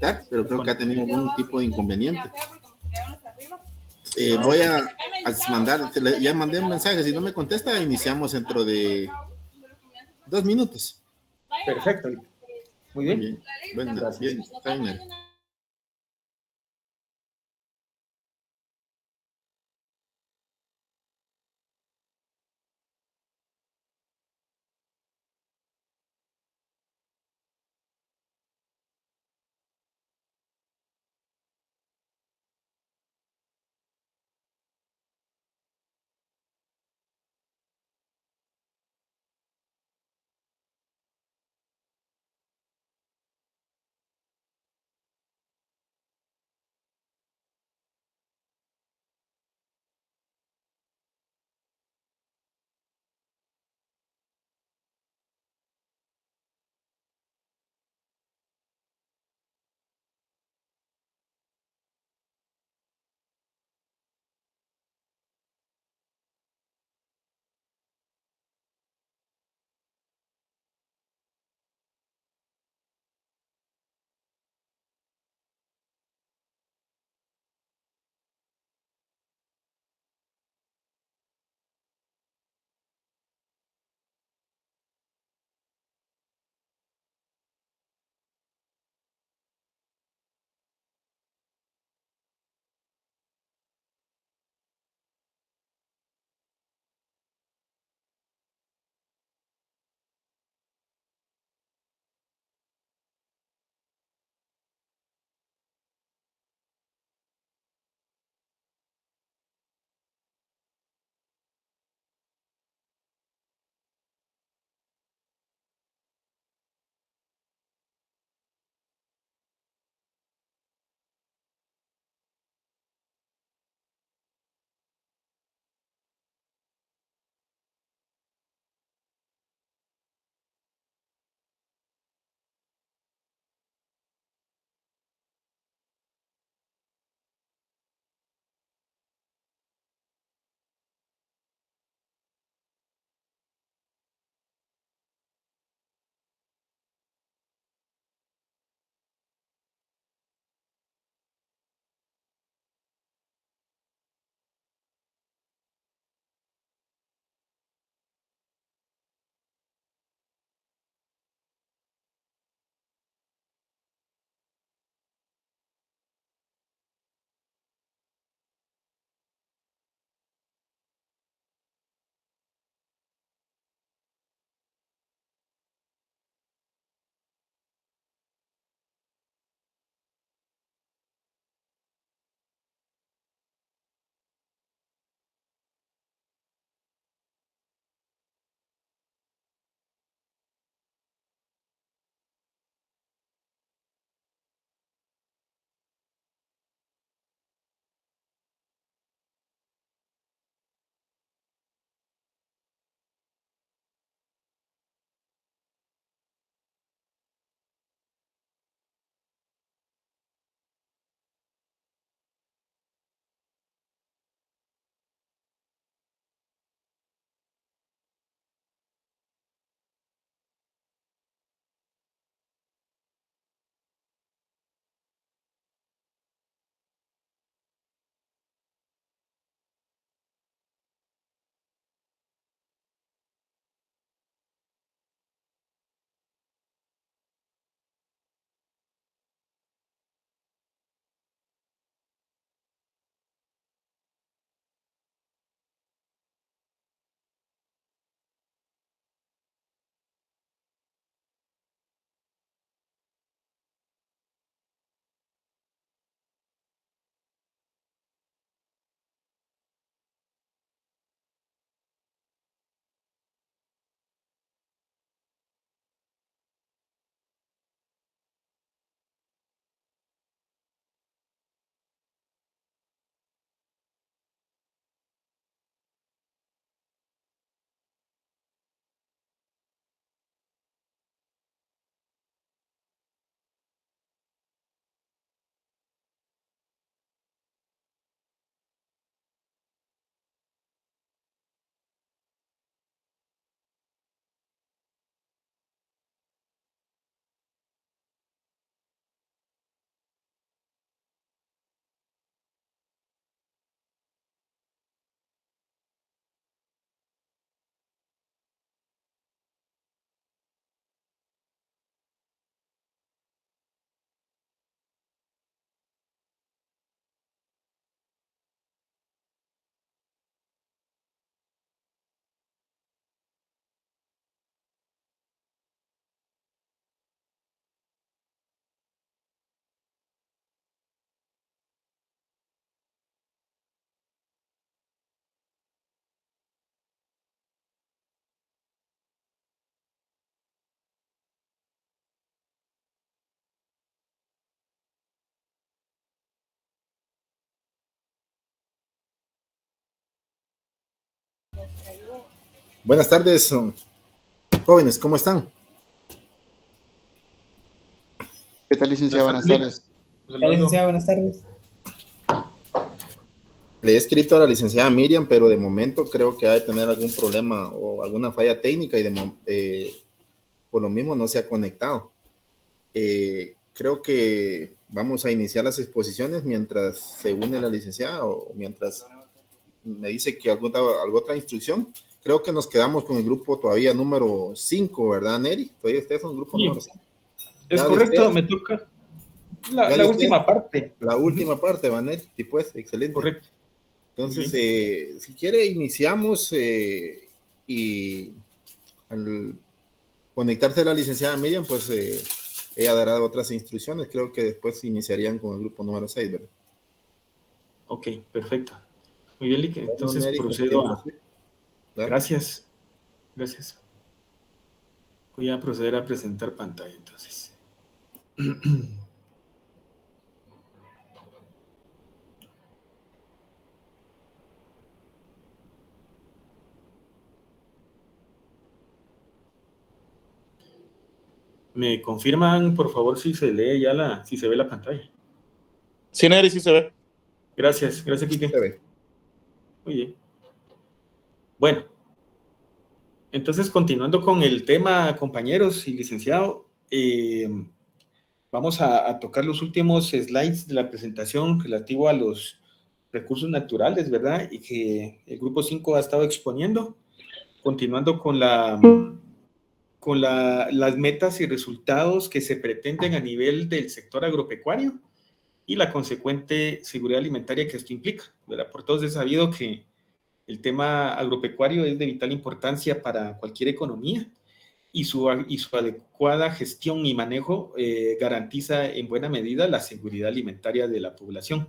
conectar, pero creo que ha tenido algún tipo de inconveniente. Voy a mandar, ya mandé un mensaje, si no me contesta, iniciamos dentro de 2 minutos. Perfecto. Muy Muy bien. bien, bueno, Gracias. bien, Jaime. Buenas tardes, jóvenes, ¿cómo están? ¿Qué tal, licenciado? Buenas tardes. Hola, licenciado, buenas tardes. Le he escrito a la licenciada Miriam, pero de momento creo que ha de tener algún problema o alguna falla técnica y por lo mismo no se ha conectado. Creo que vamos a iniciar las exposiciones mientras se une la licenciada o mientras me dice que alguna otra instrucción. Creo que nos quedamos con el grupo todavía número 5, ¿verdad, Neri? Todavía ustedes son el grupo número 5. Es correcto, me toca la última parte. La última parte, Vanel, y pues, excelente. Correcto. Entonces, si quiere, iniciamos y al conectarse a la licenciada Miriam, pues ella dará otras instrucciones. Creo que después iniciarían con el grupo número 6, ¿verdad? Ok, perfecto. Muy bien, Lick. Entonces Neri, procedo a... ¿Claro? Gracias. Voy a proceder a presentar pantalla, entonces. ¿Me confirman, por favor, si se lee ya si se ve la pantalla? Sí, Neri, sí se ve. Gracias, Quique. Se ve. Muy bien. Bueno, entonces continuando con el tema, compañeros y licenciado, vamos a tocar los últimos slides de la presentación relativo a los recursos naturales, ¿verdad? Y que el grupo 5 ha estado exponiendo, continuando con las metas y resultados que se pretenden a nivel del sector agropecuario y la consecuente seguridad alimentaria que esto implica, ¿verdad? Por todos es sabido que el tema agropecuario es de vital importancia para cualquier economía y su adecuada gestión y manejo garantiza en buena medida la seguridad alimentaria de la población.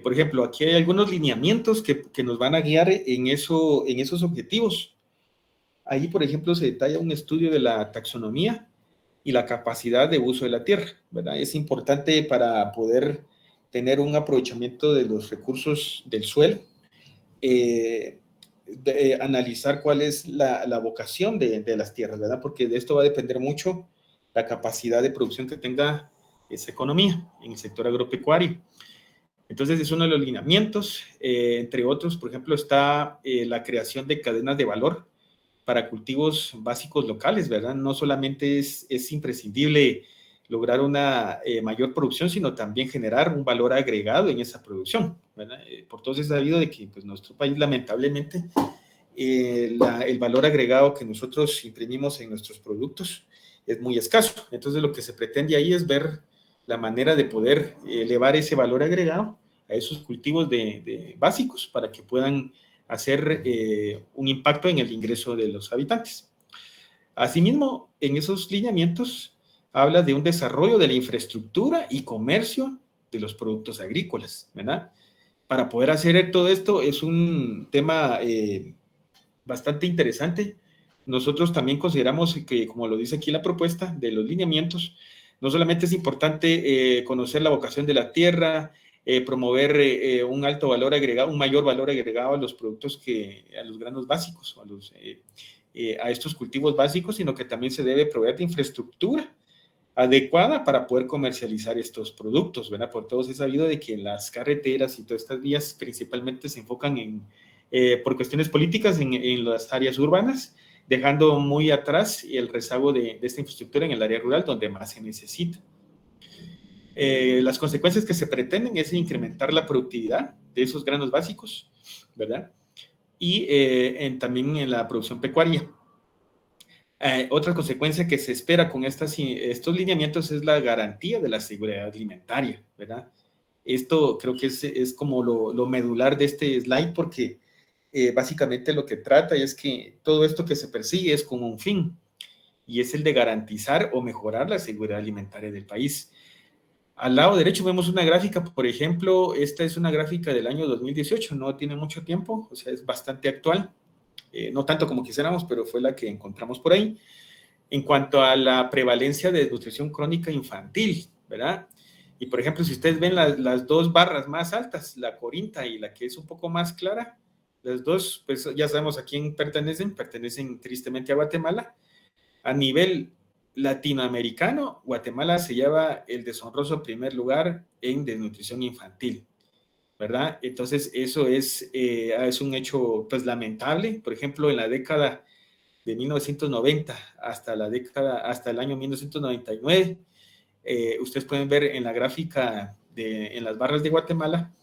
Por ejemplo, aquí hay algunos lineamientos que nos van a guiar en esos objetivos. Ahí, por ejemplo, se detalla un estudio de la taxonomía y la capacidad de uso de la tierra, ¿verdad? Es importante para poder tener un aprovechamiento de los recursos del suelo, analizar cuál es la vocación de las tierras, ¿verdad? Porque de esto va a depender mucho la capacidad de producción que tenga esa economía en el sector agropecuario. Entonces, es uno de los lineamientos. Entre otros, por ejemplo, está la creación de cadenas de valor para cultivos básicos locales, ¿verdad? No solamente es imprescindible lograr una mayor producción, sino también generar un valor agregado en esa producción, ¿verdad? Por todos es sabido de que pues, nuestro país, lamentablemente, el valor agregado que nosotros imprimimos en nuestros productos es muy escaso. Entonces, lo que se pretende ahí es ver la manera de poder elevar ese valor agregado a esos cultivos básicos para que puedan hacer un impacto en el ingreso de los habitantes. Asimismo, en esos lineamientos habla de un desarrollo de la infraestructura y comercio de los productos agrícolas, ¿verdad? Para poder hacer todo esto es un tema bastante interesante. Nosotros también consideramos que, como lo dice aquí la propuesta de los lineamientos, no solamente es importante conocer la vocación de la tierra, promover un alto valor agregado, un mayor valor agregado a los productos a los granos básicos, a estos cultivos básicos, sino que también se debe proveer de infraestructura adecuada para poder comercializar estos productos, ¿verdad? Por todos es sabido de que las carreteras y todas estas vías principalmente se enfocan por cuestiones políticas en las áreas urbanas, dejando muy atrás el rezago de esta infraestructura en el área rural donde más se necesita. Las consecuencias que se pretenden es incrementar la productividad de esos granos básicos, ¿verdad? Y también en la producción pecuaria. Otra consecuencia que se espera con estos lineamientos es la garantía de la seguridad alimentaria, ¿verdad? Esto creo que es como lo medular de este slide porque básicamente lo que trata es que todo esto que se persigue es con un fin y es el de garantizar o mejorar la seguridad alimentaria del país. Al lado derecho vemos una gráfica, por ejemplo, esta es una gráfica del año 2018, no tiene mucho tiempo, o sea, es bastante actual. No tanto como quisiéramos, pero fue la que encontramos por ahí. En cuanto a la prevalencia de desnutrición crónica infantil, ¿verdad? Y por ejemplo, si ustedes ven las dos barras más altas, la corinta y la que es un poco más clara, Las dos, pues ya sabemos a quién pertenecen tristemente a Guatemala. A nivel latinoamericano, Guatemala se lleva el deshonroso primer lugar en desnutrición infantil, ¿verdad? Entonces, eso es un hecho, pues, lamentable. Por ejemplo, en la década de 1990 hasta el año 1999, ustedes pueden ver en la gráfica, en las barras de Guatemala,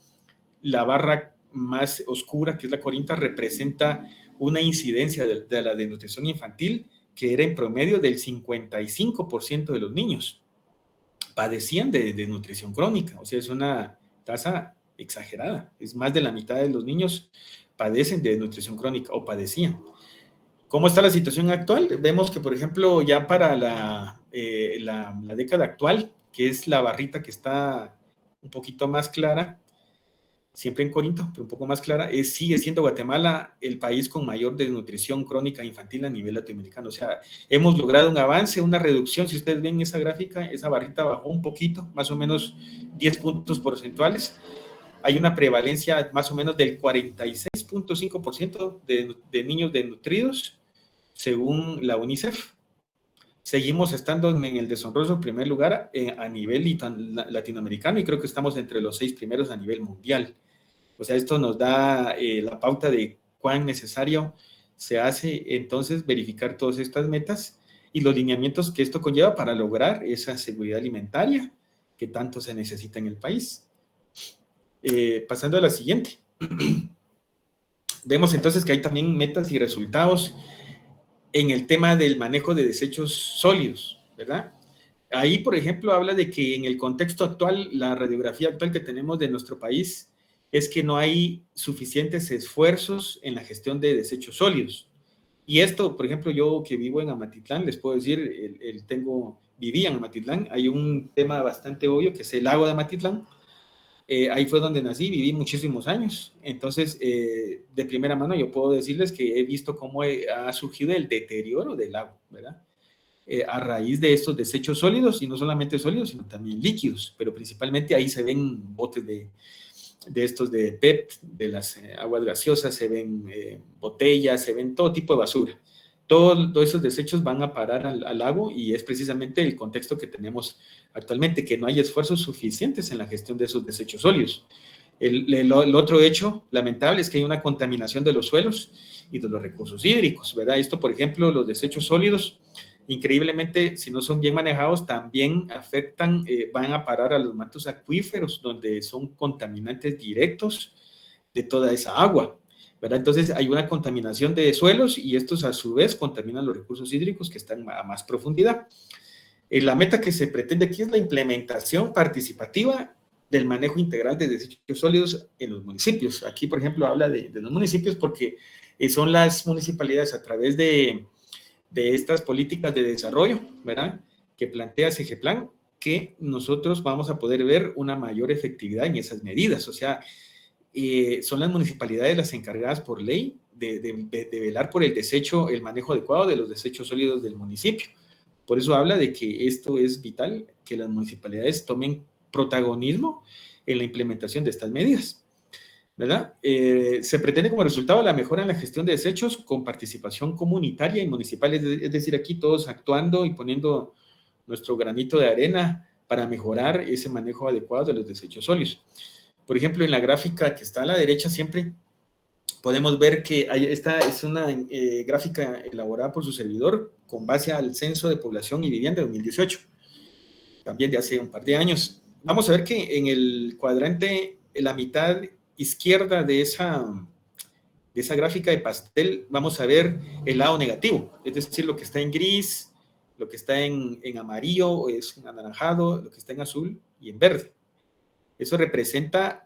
la barra más oscura, que es la corinta, representa una incidencia de la desnutrición infantil que era en promedio del 55% de los niños padecían de desnutrición crónica. O sea, es una tasa exagerada. Es más de la mitad de los niños padecen de desnutrición crónica o padecían. ¿Cómo está la situación actual? Vemos que, por ejemplo, ya para la década actual, que es la barrita que está un poquito más clara, siempre en Corinto, pero un poco más clara, sigue siendo Guatemala el país con mayor desnutrición crónica infantil a nivel latinoamericano. O sea, hemos logrado un avance, una reducción. Si ustedes ven esa gráfica, esa barrita bajó un poquito, más o menos 10 puntos porcentuales. Hay una prevalencia más o menos del 46.5% de niños desnutridos, según la UNICEF. Seguimos estando en el deshonroso primer lugar a nivel latinoamericano, y creo que estamos entre los 6 primeros a nivel mundial. O sea, esto nos da la pauta de cuán necesario se hace entonces verificar todas estas metas y los lineamientos que esto conlleva para lograr esa seguridad alimentaria que tanto se necesita en el país. Pasando a la siguiente. Vemos entonces que hay también metas y resultados en el tema del manejo de desechos sólidos, ¿verdad? Ahí, por ejemplo, habla de que en el contexto actual, la radiografía actual que tenemos de nuestro país es que no hay suficientes esfuerzos en la gestión de desechos sólidos. Y esto, por ejemplo, yo que vivo en Amatitlán, les puedo decir, viví en Amatitlán, hay un tema bastante obvio que es el lago de Amatitlán. Ahí fue donde nací, viví muchísimos años. Entonces, de primera mano yo puedo decirles que he visto cómo ha surgido el deterioro del lago, ¿verdad? A raíz de estos desechos sólidos, y no solamente sólidos, sino también líquidos, pero principalmente ahí se ven botes de estos de PET, de las aguas gaseosas, se ven botellas, se ven todo tipo de basura. Todos esos desechos van a parar al lago, y es precisamente el contexto que tenemos actualmente, que no hay esfuerzos suficientes en la gestión de esos desechos sólidos. El otro hecho lamentable es que hay una contaminación de los suelos y de los recursos hídricos, ¿verdad? Esto, por ejemplo, los desechos sólidos, increíblemente, si no son bien manejados, también afectan, van a parar a los mantos acuíferos, donde son contaminantes directos de toda esa agua, ¿verdad? Entonces hay una contaminación de suelos, y estos a su vez contaminan los recursos hídricos que están a más profundidad. La meta que se pretende aquí es la implementación participativa del manejo integral de desechos sólidos en los municipios. Aquí, por ejemplo, habla de los municipios porque son las municipalidades, a través de estas políticas de desarrollo, ¿verdad?, que plantea CEGEPLAN, que nosotros vamos a poder ver una mayor efectividad en esas medidas. O sea, son las municipalidades las encargadas por ley de velar por el manejo adecuado de los desechos sólidos del municipio. Por eso habla de que esto es vital, que las municipalidades tomen protagonismo en la implementación de estas medidas, ¿verdad? Se pretende como resultado la mejora en la gestión de desechos con participación comunitaria y municipal, es decir, aquí todos actuando y poniendo nuestro granito de arena para mejorar ese manejo adecuado de los desechos sólidos. Por ejemplo, en la gráfica que está a la derecha siempre podemos ver que esta es una gráfica elaborada por su servidor con base al Censo de Población y Vivienda de 2018, también de hace un par de años. Vamos a ver que en el cuadrante, en la mitad izquierda de esa gráfica de pastel, vamos a ver el lado negativo, es decir, lo que está en gris, lo que está en amarillo, es en anaranjado, lo que está en azul y en verde. Eso representa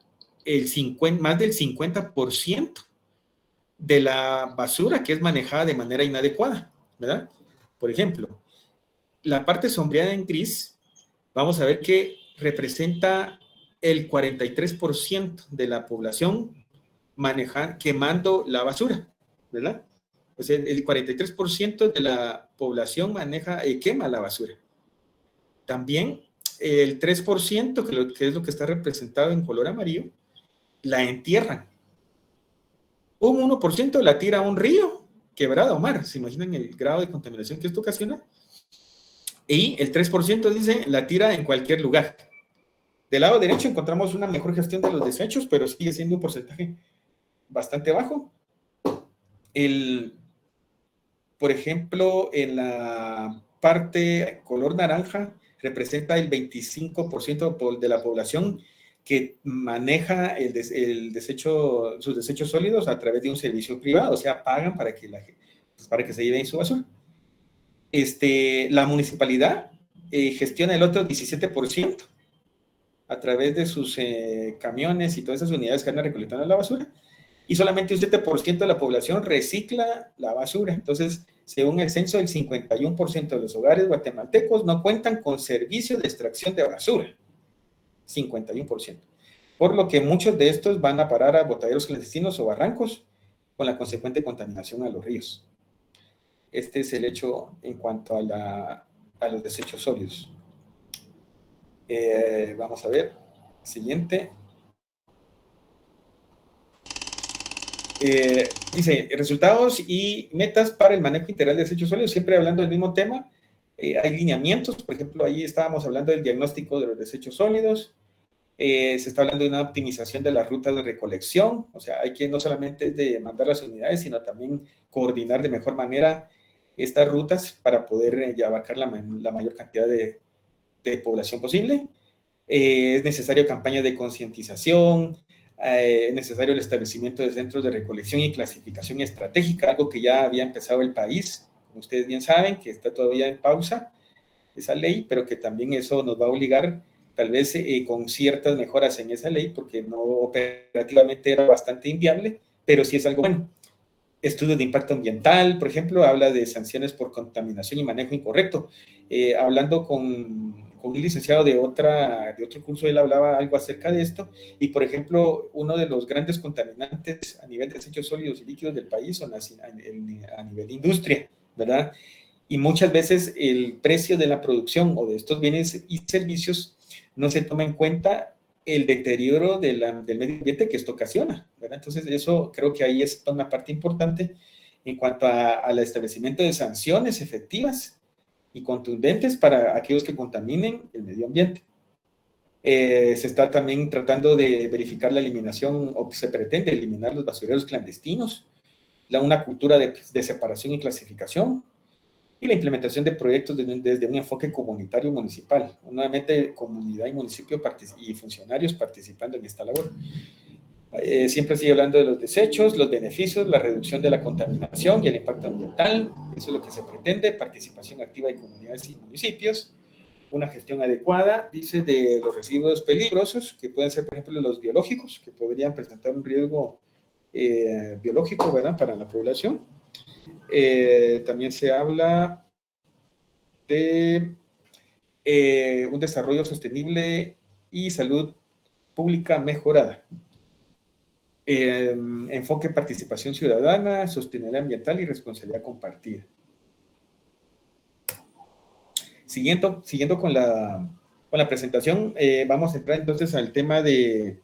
más del 50% de la basura que es manejada de manera inadecuada, ¿verdad? Por ejemplo, la parte sombreada en gris, vamos a ver que representa el 43% de la población quemando la basura, ¿verdad? O sea, el 43% de la población quema la basura. También el 3%, que es lo que está representado en color amarillo, la entierran. Un 1% la tira a un río, quebrada o mar. ¿Se imaginan el grado de contaminación que esto ocasiona? Y el 3% dice la tira en cualquier lugar. Del lado derecho encontramos una mejor gestión de los desechos, pero sigue siendo un porcentaje bastante bajo. Por ejemplo, en la parte color naranja representa el 25% de la población que maneja sus desechos sólidos a través de un servicio privado, o sea, pagan para que se lleven su basura. La municipalidad gestiona el otro 17% a través de sus camiones y todas esas unidades que andan recolectando la basura, y solamente un 7% de la población recicla la basura. Entonces, según el censo, el 51% de los hogares guatemaltecos no cuentan con servicios de extracción de basura. 51%. Por lo que muchos de estos van a parar a botaderos clandestinos o barrancos, con la consecuente contaminación a los ríos. Este es el hecho en cuanto a los desechos sólidos. Vamos a ver. Siguiente. Dice, resultados y metas para el manejo integral de desechos sólidos, siempre hablando del mismo tema. Hay lineamientos, por ejemplo, ahí estábamos hablando del diagnóstico de los desechos sólidos. Se está hablando de una optimización de las rutas de recolección, o sea, hay que no solamente de mandar las unidades, sino también coordinar de mejor manera estas rutas para poder abarcar la mayor cantidad de población posible. Es necesario campañas de concientización, es necesario el establecimiento de centros de recolección y clasificación estratégica, algo que ya había empezado el país, como ustedes bien saben, que está todavía en pausa esa ley, pero que también eso nos va a obligar tal vez con ciertas mejoras en esa ley, porque no operativamente era bastante inviable, pero sí es algo bueno. Estudios de impacto ambiental, por ejemplo, habla de sanciones por contaminación y manejo incorrecto. Hablando con un licenciado de otro curso, él hablaba algo acerca de esto, y por ejemplo, uno de los grandes contaminantes a nivel de desechos sólidos y líquidos del país son a nivel de industria, ¿verdad? Y muchas veces el precio de la producción o de estos bienes y servicios no se toma en cuenta el deterioro del medio ambiente que esto ocasiona, ¿verdad? Entonces, eso creo que ahí es una parte importante en cuanto al establecimiento de sanciones efectivas y contundentes para aquellos que contaminen el medio ambiente. Se está también tratando de verificar la eliminación, o se pretende eliminar los basureros clandestinos, una cultura de separación y clasificación, y la implementación de proyectos desde un enfoque comunitario municipal. Nuevamente, comunidad y municipio y funcionarios participando en esta labor. Siempre sigue hablando de los desechos, los beneficios, la reducción de la contaminación y el impacto ambiental. Eso es lo que se pretende, participación activa de comunidades y municipios, una gestión adecuada, dice, de los residuos peligrosos, que pueden ser, por ejemplo, los biológicos, que podrían presentar un riesgo biológico, ¿verdad?, para la población. También se habla de un desarrollo sostenible y salud pública mejorada. Enfoque participación ciudadana, sostenibilidad ambiental y responsabilidad compartida. Siguiendo con la presentación, vamos a entrar entonces al tema de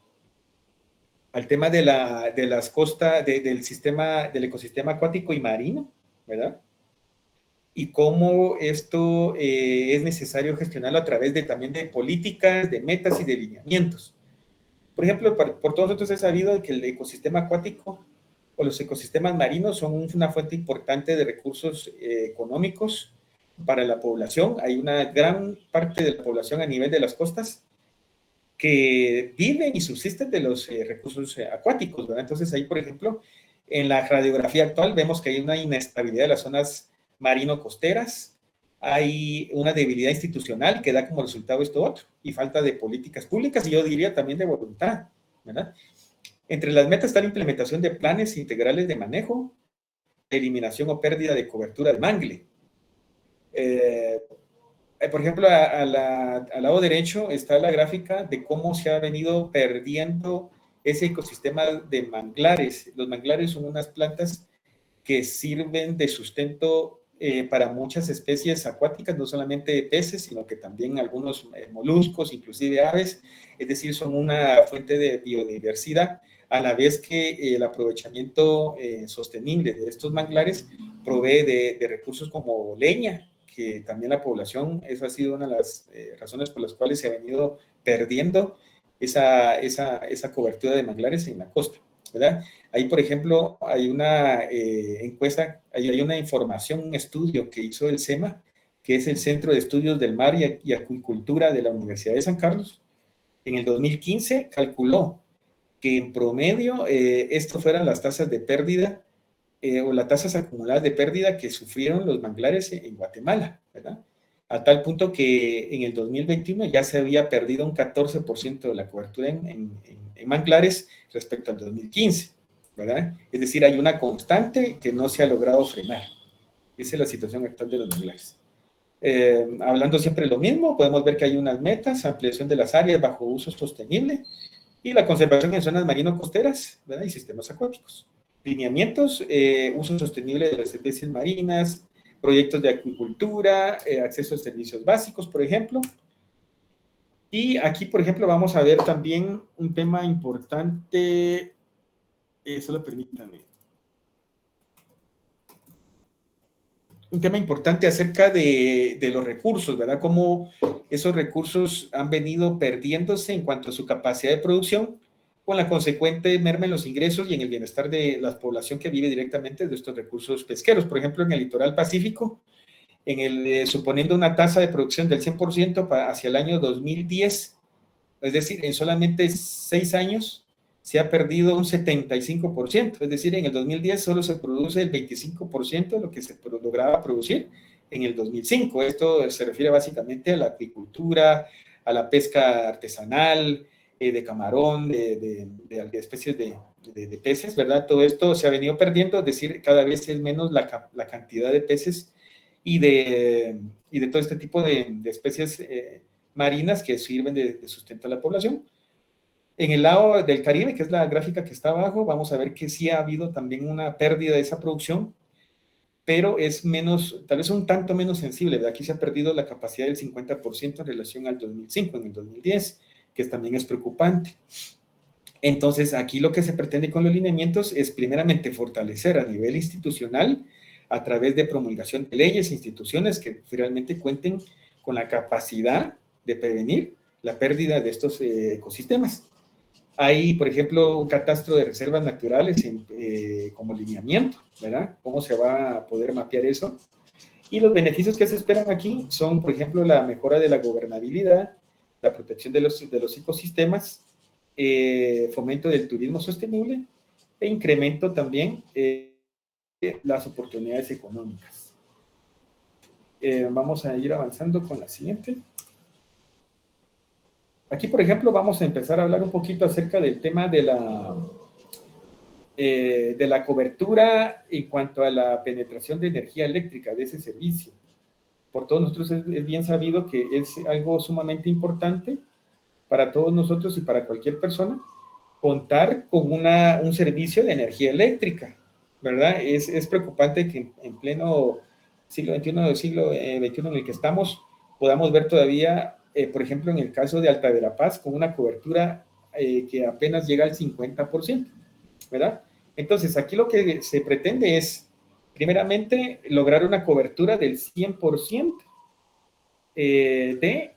las costas, del ecosistema acuático y marino, ¿verdad? Y cómo esto es necesario gestionarlo a través también de políticas, de metas y de lineamientos. Por ejemplo, por todos nosotros es sabido que el ecosistema acuático o los ecosistemas marinos son una fuente importante de recursos económicos para la población. Hay una gran parte de la población a nivel de las costas que viven y subsisten de los recursos acuáticos, ¿verdad? Entonces ahí, por ejemplo, en la radiografía actual vemos que hay una inestabilidad de las zonas marino-costeras, hay una debilidad institucional que da como resultado esto otro, y falta de políticas públicas, y yo diría también de voluntad, ¿verdad? Entre las metas está la implementación de planes integrales de manejo, eliminación o pérdida de cobertura de mangle. Por ejemplo, al lado derecho está la gráfica de cómo se ha venido perdiendo ese ecosistema de manglares. Los manglares son unas plantas que sirven de sustento para muchas especies acuáticas, no solamente peces, sino que también algunos moluscos, inclusive aves, es decir, son una fuente de biodiversidad a la vez que el aprovechamiento sostenible de estos manglares provee de recursos como leña, que también la población, eso ha sido una de las razones por las cuales se ha venido perdiendo esa cobertura de manglares en la costa, ¿verdad? Ahí, por ejemplo, hay una encuesta, hay una información, un estudio que hizo el CEMA, que es el Centro de Estudios del Mar y Acuicultura de la Universidad de San Carlos. En el 2015 calculó que en promedio esto fueran las tasas de pérdida o las tasas acumuladas de pérdida que sufrieron los manglares en Guatemala, ¿verdad? A tal punto que en el 2021 ya se había perdido un 14% de la cobertura en manglares respecto al 2015, ¿verdad? Es decir, hay una constante que no se ha logrado frenar. Esa es la situación actual de los manglares. Hablando siempre de lo mismo, podemos ver que hay unas metas, ampliación de las áreas bajo uso sostenible y la conservación en zonas marino-costeras, ¿verdad? Y sistemas acuáticos. Lineamientos, uso sostenible de las especies marinas, proyectos de acuicultura, acceso a servicios básicos, por ejemplo. Y aquí, por ejemplo, vamos a ver también un tema importante, solo permítanme. Un tema importante acerca de los recursos, ¿verdad? Cómo esos recursos han venido perdiéndose en cuanto a su capacidad de producción, con la consecuente merma en los ingresos y en el bienestar de la población que vive directamente de estos recursos pesqueros. Por ejemplo, en el litoral pacífico, suponiendo una tasa de producción del 100% hacia el año 2010, es decir, en solamente 6 años, se ha perdido un 75%, es decir, en el 2010 solo se produce el 25% de lo que se lograba producir en el 2005. Esto se refiere básicamente a la acuicultura, a la pesca artesanal, de camarón, de especies de peces, ¿verdad? Todo esto se ha venido perdiendo, es decir, cada vez es menos la cantidad de peces y de todo este tipo de especies marinas que sirven de sustento a la población. En el lado del Caribe, que es la gráfica que está abajo, vamos a ver que sí ha habido también una pérdida de esa producción, pero es menos, tal vez un tanto menos sensible. De aquí se ha perdido la capacidad del 50% en relación al 2005, en el 2010, que también es preocupante. Entonces, aquí lo que se pretende con los lineamientos es primeramente fortalecer a nivel institucional a través de promulgación de leyes e instituciones que realmente cuenten con la capacidad de prevenir la pérdida de estos ecosistemas. Hay, por ejemplo, un catastro de reservas naturales como lineamiento, ¿verdad? ¿Cómo se va a poder mapear eso? Y los beneficios que se esperan aquí son, por ejemplo, la mejora de la gobernabilidad, la protección de los ecosistemas, fomento del turismo sostenible e incremento también las oportunidades económicas. Vamos a ir avanzando con la siguiente. Aquí, por ejemplo, vamos a empezar a hablar un poquito acerca del tema de la cobertura en cuanto a la penetración de energía eléctrica de ese servicio. Por todos nosotros es bien sabido que es algo sumamente importante para todos nosotros y para cualquier persona contar con un servicio de energía eléctrica, ¿verdad? Es preocupante que en pleno siglo XXI en el que estamos, podamos ver todavía, por ejemplo, en el caso de Alta Verapaz, con una cobertura que apenas llega al 50%, ¿verdad? Entonces, aquí lo que se pretende es, primeramente, lograr una cobertura del 100% de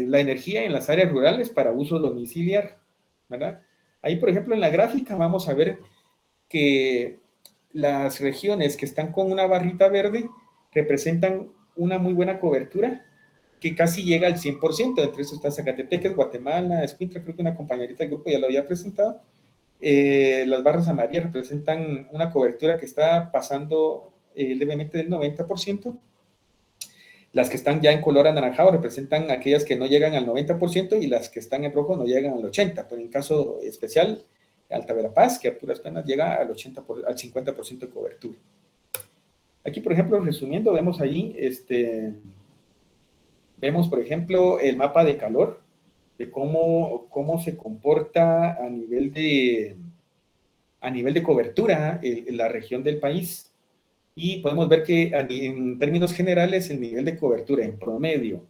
la energía en las áreas rurales para uso domiciliar, ¿verdad? Ahí, por ejemplo, en la gráfica vamos a ver que las regiones que están con una barrita verde representan una muy buena cobertura que casi llega al 100%. Entre eso está Zacatepec, Guatemala, Escuintla, creo que una compañerita del grupo ya lo había presentado. Las barras amarillas representan una cobertura que está pasando levemente del 90%. Las que están ya en color anaranjado representan aquellas que no llegan al 90% y las que están en rojo no llegan al 80%. Pero en caso especial, Alta Verapaz, que a puras penas llega al 50% de cobertura. Aquí, por ejemplo, resumiendo, vemos allí, vemos, por ejemplo, el mapa de calor, de cómo se comporta a nivel de cobertura en la región del país. Y podemos ver que en términos generales el nivel de cobertura en promedio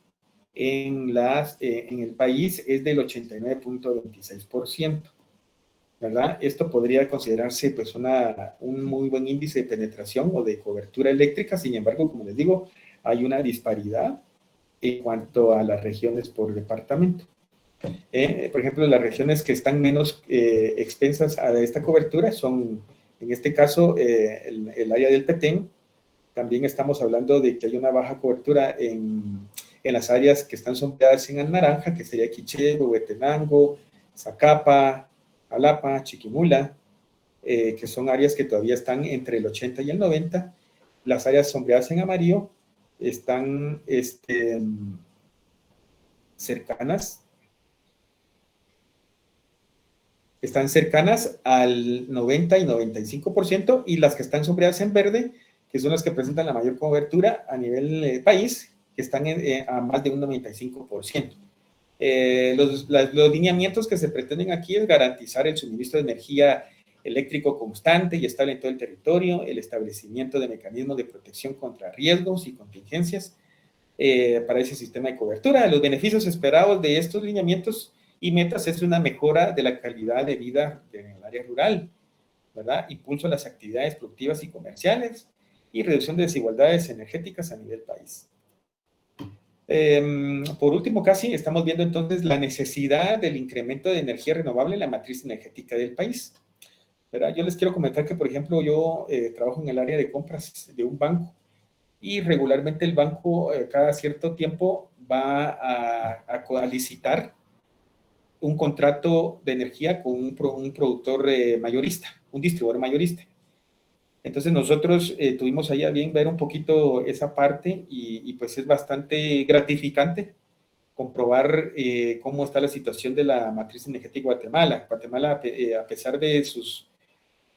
en el país es del 89.26%. ¿verdad? Esto podría considerarse pues un muy buen índice de penetración o de cobertura eléctrica. Sin embargo, como les digo, hay una disparidad en cuanto a las regiones por departamento. Por ejemplo, las regiones que están menos expensas a esta cobertura son, en este caso, el área del Petén. También estamos hablando de que hay una baja cobertura en las áreas que están sombreadas en el naranja, que sería Quiché, Huehuetenango, Zacapa, Jalapa, Chiquimula, que son áreas que todavía están entre el 80 y el 90. Las áreas sombreadas en amarillo están cercanas al 90 y 95%, y las que están sombreadas en verde, que son las que presentan la mayor cobertura a nivel país, que están a más de un 95%. Los lineamientos que se pretenden aquí es garantizar el suministro de energía eléctrico constante y estable en todo el territorio, el establecimiento de mecanismos de protección contra riesgos y contingencias para ese sistema de cobertura. Los beneficios esperados de estos lineamientos y metas es una mejora de la calidad de vida en el área rural, ¿verdad? Impulso a las actividades productivas y comerciales y reducción de desigualdades energéticas a nivel país. Por último, casi estamos viendo entonces la necesidad del incremento de energía renovable en la matriz energética del país, ¿verdad? Yo les quiero comentar que, por ejemplo, yo trabajo en el área de compras de un banco y regularmente el banco cada cierto tiempo va a licitar un contrato de energía con un productor mayorista, un distribuidor mayorista. Entonces nosotros tuvimos ahí a bien ver un poquito esa parte y pues es bastante gratificante comprobar cómo está la situación de la matriz energética de Guatemala. Guatemala, a pesar de sus,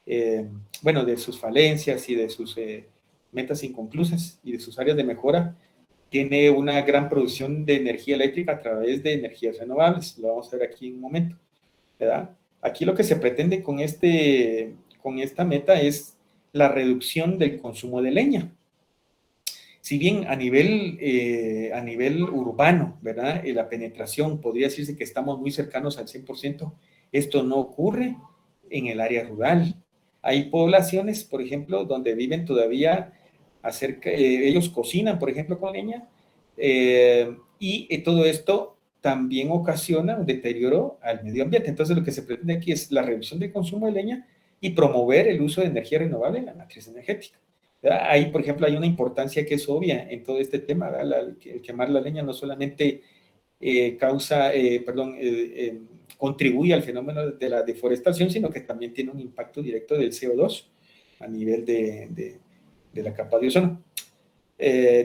de sus falencias y de sus metas inconclusas y de sus áreas de mejora, tiene una gran producción de energía eléctrica a través de energías renovables. Lo vamos a ver aquí en un momento, ¿verdad? Aquí lo que se pretende con esta meta es la reducción del consumo de leña. Si bien a nivel urbano, ¿verdad? La penetración, podría decirse que estamos muy cercanos al 100%, esto no ocurre en el área rural. Hay poblaciones, por ejemplo, donde viven todavía ellos cocinan, por ejemplo, con leña, y todo esto también ocasiona un deterioro al medio ambiente. Entonces, lo que se pretende aquí es la reducción del consumo de leña y promover el uso de energía renovable en la matriz energética. Ahí, por ejemplo, hay una importancia que es obvia en todo este tema, ¿verdad? El quemar la leña no solamente contribuye al fenómeno de la deforestación, sino que también tiene un impacto directo del CO2 a nivel de la capa de ozono.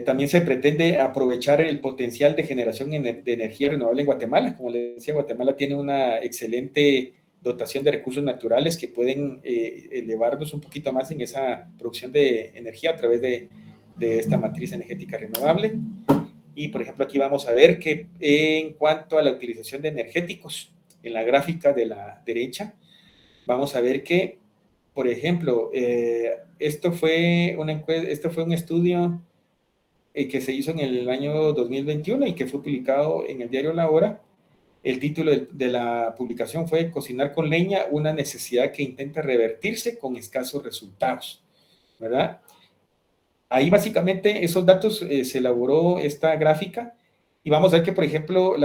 También se pretende aprovechar el potencial de generación de energía renovable en Guatemala. Como les decía, Guatemala tiene una excelente dotación de recursos naturales que pueden elevarnos un poquito más en esa producción de energía a través de esta matriz energética renovable. Y, por ejemplo, aquí vamos a ver que en cuanto a la utilización de energéticos, en la gráfica de la derecha, vamos a ver que, por ejemplo, esto fue un estudio que se hizo en el año 2021 y que fue publicado en el diario La Hora. El título de la publicación fue Cocinar con leña, una necesidad que intenta revertirse con escasos resultados, ¿verdad? Ahí básicamente esos datos se elaboró esta gráfica y vamos a ver que, por ejemplo,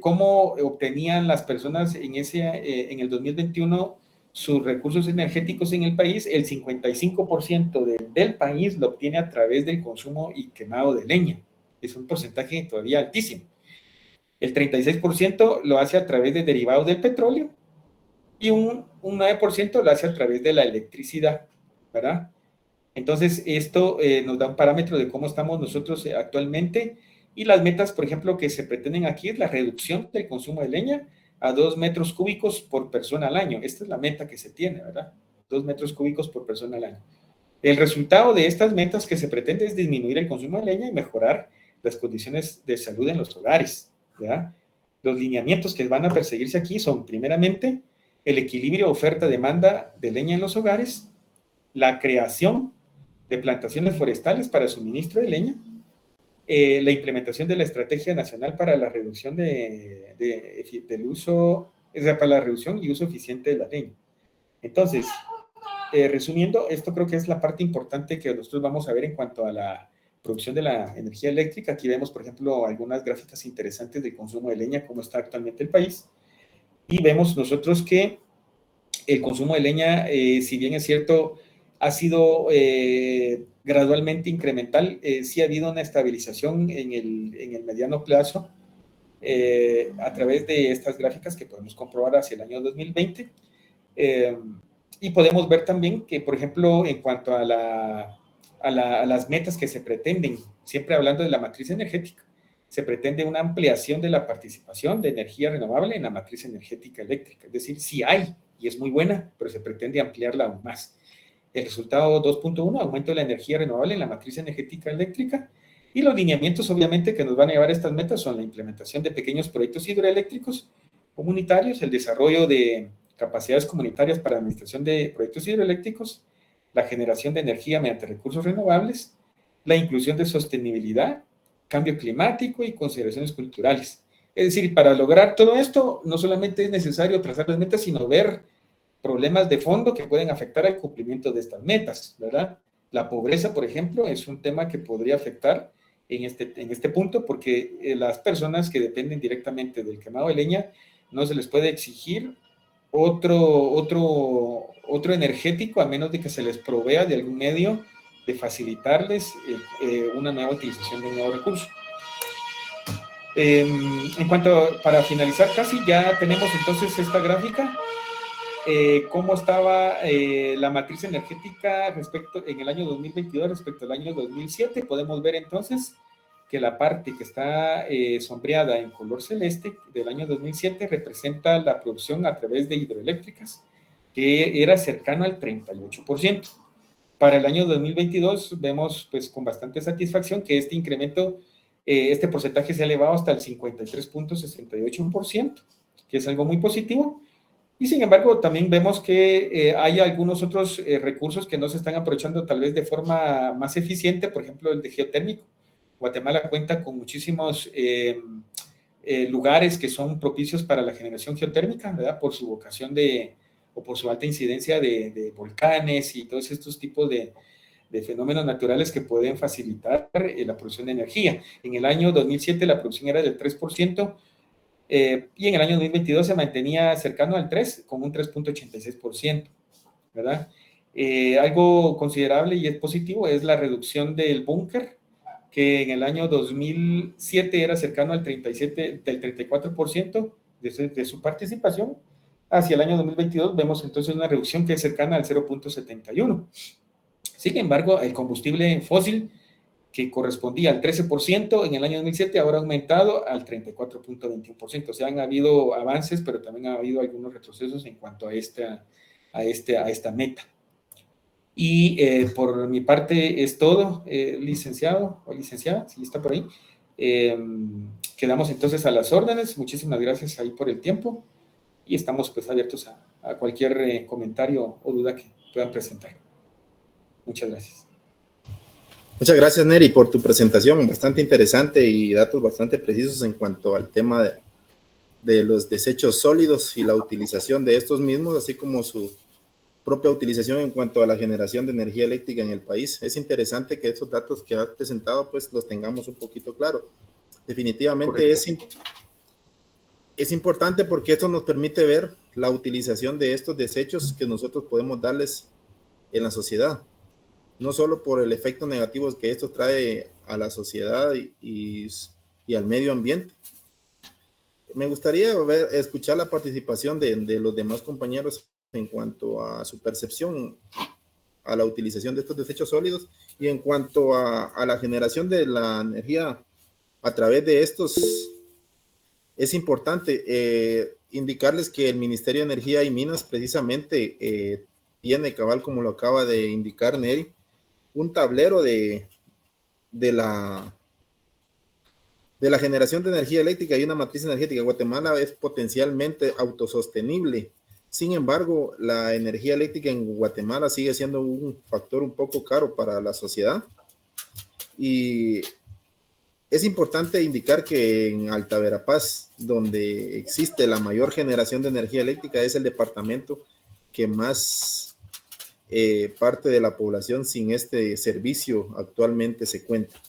cómo obtenían las personas en el 2021 sus recursos energéticos en el país. El 55% del país lo obtiene a través del consumo y quemado de leña. Es un porcentaje todavía altísimo. El 36% lo hace a través de derivados del petróleo y un 9% lo hace a través de la electricidad, ¿verdad? Entonces, esto nos da un parámetro de cómo estamos nosotros actualmente, y las metas, por ejemplo, que se pretenden aquí es la reducción del consumo de leña a 2 metros cúbicos por persona al año. Esta es la meta que se tiene, ¿verdad? 2 metros cúbicos por persona al año. El resultado de estas metas que se pretende es disminuir el consumo de leña y mejorar las condiciones de salud en los hogares, ¿verdad? Los lineamientos que van a perseguirse aquí son, primeramente, el equilibrio oferta-demanda de leña en los hogares, la creación de plantaciones forestales para suministro de leña, la implementación de la Estrategia Nacional para la Reducción del Uso es para la reducción y uso eficiente de la leña. Entonces, resumiendo, esto creo que es la parte importante que nosotros vamos a ver en cuanto a la producción de la energía eléctrica. Aquí vemos, por ejemplo, algunas gráficas interesantes de consumo de leña, cómo está actualmente el país, y vemos nosotros que el consumo de leña, si bien es cierto, ha sido gradualmente incremental, sí ha habido una estabilización en el mediano plazo a través de estas gráficas que podemos comprobar hacia el año 2020. Y podemos ver también que, por ejemplo, en cuanto a las metas que se pretenden, siempre hablando de la matriz energética, se pretende una ampliación de la participación de energía renovable en la matriz energética eléctrica. Es decir, sí hay, y es muy buena, pero se pretende ampliarla aún más. El resultado 2.1, aumento de la energía renovable en la matriz energética eléctrica, y los lineamientos, obviamente, que nos van a llevar a estas metas son la implementación de pequeños proyectos hidroeléctricos comunitarios, el desarrollo de capacidades comunitarias para la administración de proyectos hidroeléctricos, la generación de energía mediante recursos renovables, la inclusión de sostenibilidad, cambio climático y consideraciones culturales. Es decir, para lograr todo esto, no solamente es necesario trazar las metas, sino ver problemas de fondo que pueden afectar al cumplimiento de estas metas, ¿verdad? La pobreza, por ejemplo, es un tema que podría afectar en este punto, porque las personas que dependen directamente del quemado de leña, no se les puede exigir otro energético, a menos de que se les provea de algún medio de facilitarles una nueva utilización de un nuevo recurso. En cuanto, para finalizar casi, ya tenemos entonces esta gráfica, cómo estaba la matriz energética en el año 2022 respecto al año 2007. Podemos ver entonces que la parte que está sombreada en color celeste del año 2007 representa la producción a través de hidroeléctricas, que era cercano al 38%. Para el año 2022 vemos pues con bastante satisfacción que este incremento, este porcentaje se ha elevado hasta el 53.68%, que es algo muy positivo. Y sin embargo, también vemos que hay algunos otros recursos que no se están aprovechando tal vez de forma más eficiente, por ejemplo, el de geotérmico. Guatemala cuenta con muchísimos lugares que son propicios para la generación geotérmica, ¿verdad? Por su vocación o por su alta incidencia de volcanes y todos estos tipos de fenómenos naturales que pueden facilitar la producción de energía. En el año 2007 la producción era del 3%, y en el año 2022 se mantenía cercano al 3, con un 3.86%, ¿verdad? Algo considerable y es positivo es la reducción del búnker, que en el año 2007 era cercano al 34% de su participación. Hacia el año 2022 vemos entonces una reducción que es cercana al 0.71. Sin embargo, el combustible fósil, que correspondía al 13% en el año 2007, ahora ha aumentado al 34.21%. O sea, han habido avances, pero también ha habido algunos retrocesos en cuanto a esta meta. Y por mi parte es todo, licenciado o licenciada, si está por ahí. Quedamos entonces a las órdenes. Muchísimas gracias ahí por el tiempo y estamos pues abiertos a cualquier comentario o duda que puedan presentar. Muchas gracias. Muchas gracias, Neri, por tu presentación, bastante interesante y datos bastante precisos en cuanto al tema de los desechos sólidos y la utilización de estos mismos, así como su propia utilización en cuanto a la generación de energía eléctrica en el país. Es interesante que esos datos que has presentado, pues los tengamos un poquito claros. Definitivamente es importante porque esto nos permite ver la utilización de estos desechos que nosotros podemos darles en la sociedad. No solo por el efecto negativo que esto trae a la sociedad y al medio ambiente. Me gustaría escuchar la participación de los demás compañeros en cuanto a su percepción a la utilización de estos desechos sólidos y en cuanto a la generación de la energía a través de estos. Es importante indicarles que el Ministerio de Energía y Minas precisamente tiene, cabal como lo acaba de indicar Neri, un tablero de la generación de energía eléctrica y una matriz energética. Guatemala es potencialmente autosostenible. Sin embargo, la energía eléctrica en Guatemala sigue siendo un factor un poco caro para la sociedad. Y es importante indicar que en Alta Verapaz, donde existe la mayor generación de energía eléctrica, es el departamento que más parte de la población sin este servicio actualmente se cuenta.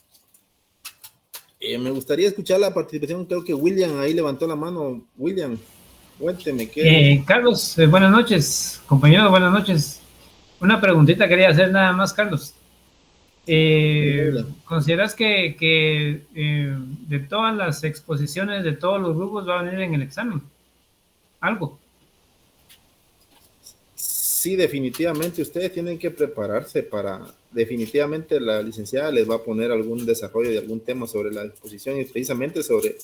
Me gustaría escuchar la participación, creo que William ahí levantó la mano. William, cuénteme qué. Carlos, buenas noches, compañeros, buenas noches. Una preguntita quería hacer nada más, Carlos. ¿Consideras que de todas las exposiciones de todos los grupos va a venir en el examen? ¿Algo? Sí, definitivamente ustedes tienen que prepararse para, definitivamente la licenciada les va a poner algún desarrollo de algún tema sobre la exposición y precisamente sobre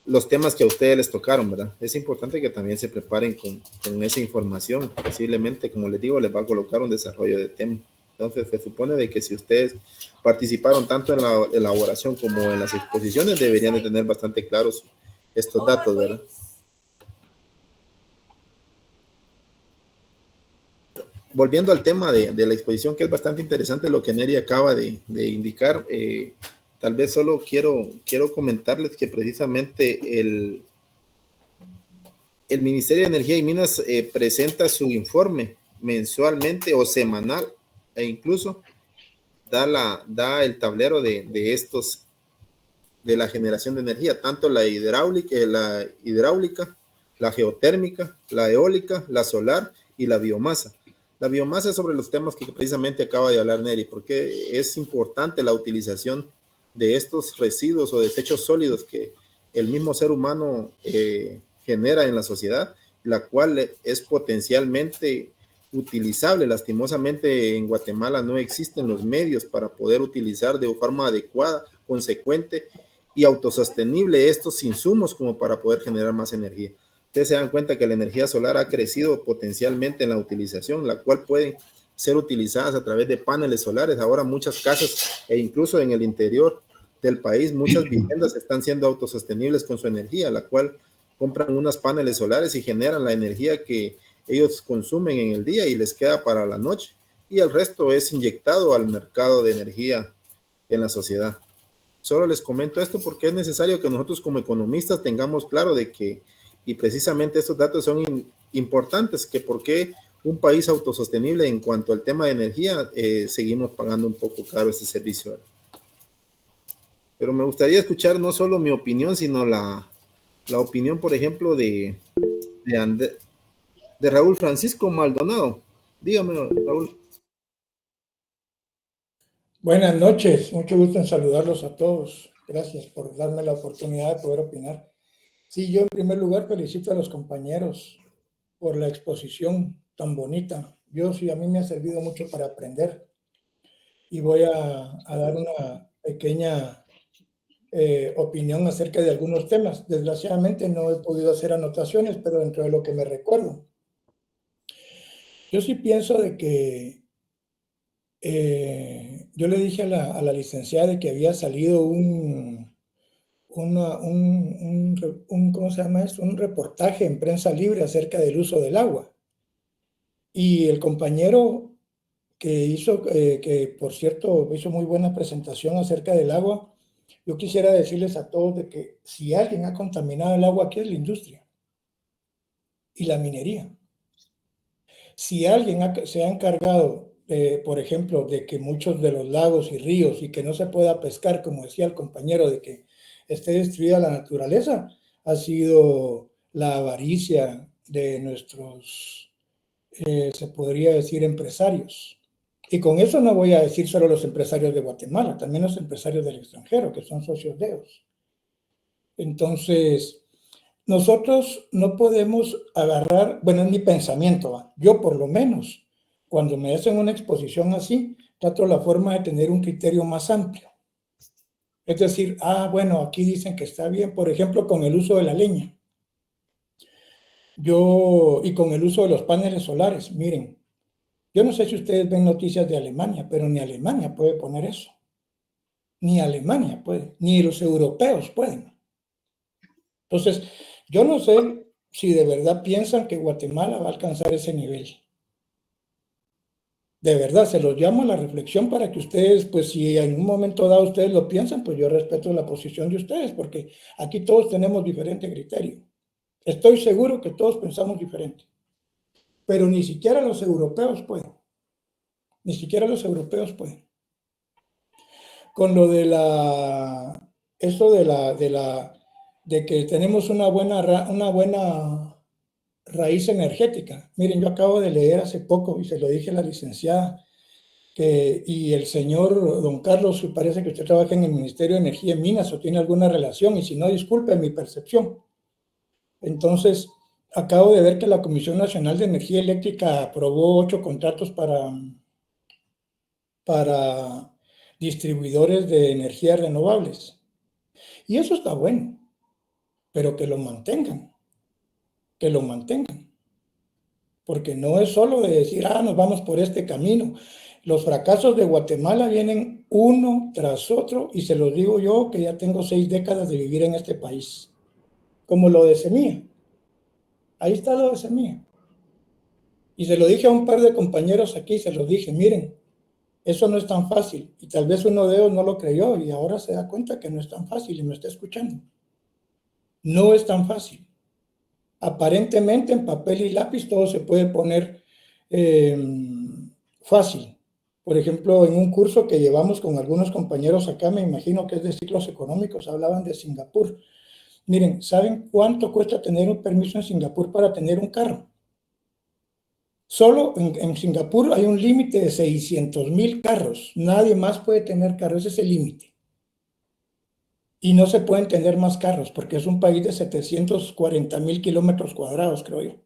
los temas que a ustedes les tocaron, ¿verdad? Es importante que también se preparen con esa información. Posiblemente, como les digo, les va a colocar un desarrollo de tema. Entonces, se supone de que si ustedes participaron tanto en la elaboración como en las exposiciones, deberían de tener bastante claros estos datos, ¿verdad? Volviendo al tema de la exposición, que es bastante interesante lo que Neri acaba de indicar, tal vez solo quiero comentarles que precisamente el Ministerio de Energía y Minas presenta su informe mensualmente o semanal e incluso da el tablero de la generación de energía, tanto la hidráulica, la geotérmica, la eólica, la solar y la biomasa. La biomasa es sobre los temas que precisamente acaba de hablar Neri, porque es importante la utilización de estos residuos o desechos sólidos que el mismo ser humano genera en la sociedad, la cual es potencialmente utilizable. Lastimosamente en Guatemala no existen los medios para poder utilizar de forma adecuada, consecuente y autosostenible estos insumos como para poder generar más energía. Ustedes se dan cuenta que la energía solar ha crecido potencialmente en la utilización, la cual puede ser utilizadas a través de paneles solares. Ahora muchas casas e incluso en el interior del país, muchas viviendas están siendo autosostenibles con su energía, la cual compran unos paneles solares y generan la energía que ellos consumen en el día y les queda para la noche, y el resto es inyectado al mercado de energía en la sociedad. Solo les comento esto porque es necesario que nosotros como economistas tengamos claro de que, y precisamente estos datos son importantes, que por qué un país autosostenible en cuanto al tema de energía seguimos pagando un poco caro este servicio. Pero me gustaría escuchar no solo mi opinión, sino la opinión, por ejemplo, de Raúl Francisco Maldonado. Dígame, Raúl. Buenas noches, mucho gusto en saludarlos a todos. Gracias por darme la oportunidad de poder opinar. Sí, yo en primer lugar felicito a los compañeros por la exposición tan bonita. Sí, a mí me ha servido mucho para aprender y voy a dar una pequeña opinión acerca de algunos temas. Desgraciadamente no he podido hacer anotaciones, pero dentro de lo que me recuerdo. Yo sí pienso de que yo le dije a la licenciada de que había salido ¿cómo se llama esto? Un reportaje en Prensa Libre acerca del uso del agua. Y el compañero que hizo, que por cierto hizo muy buena presentación acerca del agua, yo quisiera decirles a todos de que si alguien ha contaminado el agua aquí es la industria y la minería. Si alguien se ha encargado, por ejemplo, de que muchos de los lagos y ríos y que no se pueda pescar, como decía el compañero, de que esté destruida la naturaleza, ha sido la avaricia de nuestros, se podría decir, empresarios. Y con eso no voy a decir solo los empresarios de Guatemala, también los empresarios del extranjero, que son socios de ellos. Entonces, nosotros no podemos agarrar, bueno, es mi pensamiento, yo por lo menos, cuando me hacen una exposición así, trato la forma de tener un criterio más amplio. Es decir, bueno, aquí dicen que está bien, por ejemplo, con el uso de la leña. Y con el uso de los paneles solares, miren, yo no sé si ustedes ven noticias de Alemania, pero ni Alemania puede poner eso. Ni Alemania puede, ni los europeos pueden. Entonces, yo no sé si de verdad piensan que Guatemala va a alcanzar ese nivel. De verdad, se los llamo a la reflexión para que ustedes, pues si en un momento dado ustedes lo piensan, pues yo respeto la posición de ustedes, porque aquí todos tenemos diferente criterio. Estoy seguro que todos pensamos diferente, pero ni siquiera los europeos pueden. Ni siquiera los europeos pueden. Con lo de de que tenemos una buena raíz energética. Miren, yo acabo de leer hace poco, y se lo dije a la licenciada, y el señor don Carlos, parece que usted trabaja en el Ministerio de Energía y Minas o tiene alguna relación, y si no, disculpe mi percepción. Entonces, acabo de ver que la Comisión Nacional de Energía Eléctrica aprobó 8 contratos para distribuidores de energías renovables. Y eso está bueno, pero que lo mantengan, porque no es solo de decir, nos vamos por este camino. Los fracasos de Guatemala vienen uno tras otro, y se los digo yo que ya tengo 6 décadas de vivir en este país, como lo de Semilla. Ahí está lo de Semilla. Y se lo dije a un par de compañeros aquí, se los dije, miren, eso no es tan fácil, y tal vez uno de ellos no lo creyó, y ahora se da cuenta que no es tan fácil, y me está escuchando. No es tan fácil. Aparentemente en papel y lápiz todo se puede poner fácil. Por ejemplo, en un curso que llevamos con algunos compañeros acá, me imagino que es de ciclos económicos, hablaban de Singapur. Miren, ¿saben cuánto cuesta tener un permiso en Singapur para tener un carro? Solo en Singapur hay un límite de 600,000 carros. Nadie más puede tener carros, ese es el límite. Y no se pueden tener más carros porque es un país de 740,000 kilómetros cuadrados, creo yo.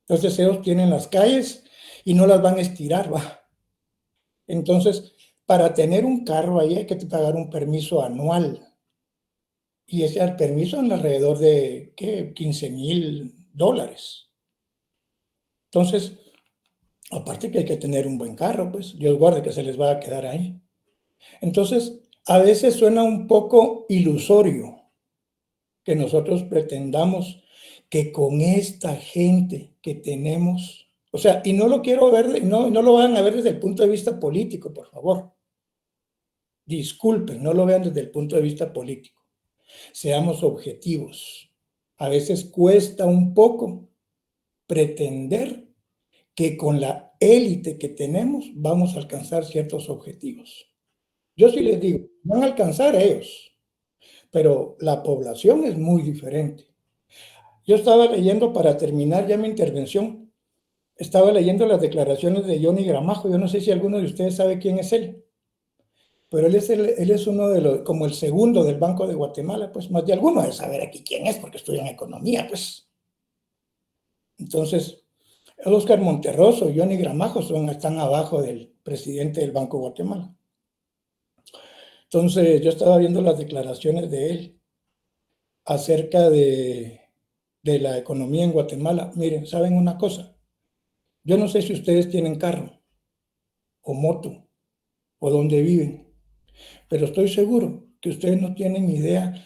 Entonces ellos tienen las calles y no las van a estirar, ¿va? Entonces, para tener un carro ahí hay que pagar un permiso anual. Y ese permiso es alrededor de, ¿qué? $15,000. Entonces, aparte que hay que tener un buen carro, pues Dios guarde que se les va a quedar ahí. Entonces, a veces suena un poco ilusorio que nosotros pretendamos que con esta gente que tenemos, o sea, y no lo quiero ver, no lo van a ver desde el punto de vista político, por favor. Disculpen, no lo vean desde el punto de vista político. Seamos objetivos. A veces cuesta un poco pretender que con la élite que tenemos vamos a alcanzar ciertos objetivos. Yo sí les digo, van a alcanzar ellos, pero la población es muy diferente. Yo estaba leyendo, para terminar ya mi intervención, estaba leyendo las declaraciones de Johnny Gramajo. Yo no sé si alguno de ustedes sabe quién es él, pero él es uno de los, como el segundo del Banco de Guatemala, pues más de alguno de saber aquí quién es, porque estudia en economía, pues. Entonces, Óscar Monterroso y Johnny Gramajo están abajo del presidente del Banco de Guatemala. Entonces, yo estaba viendo las declaraciones de él acerca de la economía en Guatemala. Miren, ¿saben una cosa? Yo no sé si ustedes tienen carro o moto o dónde viven, pero estoy seguro que ustedes no tienen idea